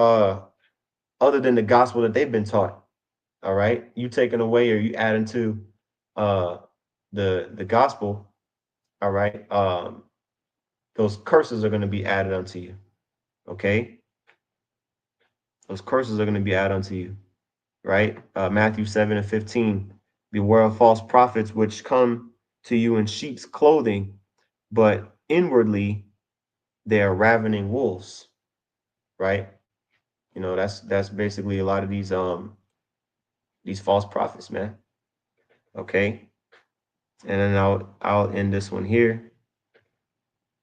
other than the gospel that they've been taught. All right. You taking away or you adding to uh the gospel, all right. Those curses are going to be added unto you. Okay. Those curses are going to be added unto you. Right? Matthew 7 and 15. Beware of false prophets which come to you in sheep's clothing, but inwardly they are ravening wolves. Right? That's basically a lot of these false prophets, man. Okay. And then I'll end this one here.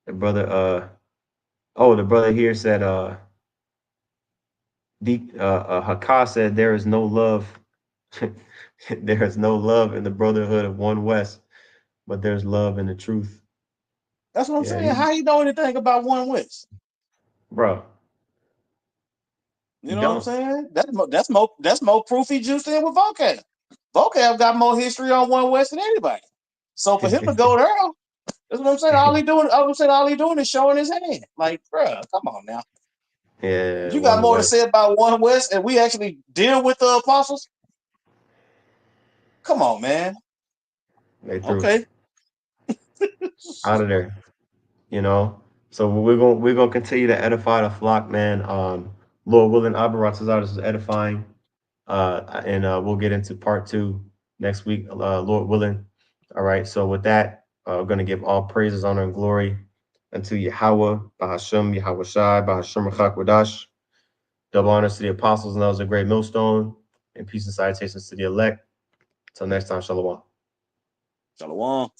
The brother the brother here said Hakah said there is no love there is no love in the brotherhood of One West, but there's love in the truth. That's what I'm Yeah, saying. How you know anything about One West? bro, You you know what I'm don't. saying? That's more proof he juiced in with vocab. Vocab got more history on One West than anybody. So for him to go there, that's what I'm saying. All he doing is showing his hand. Like, bro, come on now. Yeah, You got One more to West. say about One West, and we actually deal with the apostles. Come on, man. They through Okay. out of there. You know. So we're gonna continue to edify the flock, man. Lord willing, Abaratazar is edifying. And we'll get into part two next week, Lord willing. All right. So with that, we're gonna give all praises, honor, and glory unto Yahweh, Bahashem, Yahweh Shai, Bahashem Rachak. Double honors to the apostles, and that was a great millstone. And peace and salutations to the elect. Till next time, Shalom. Shalom.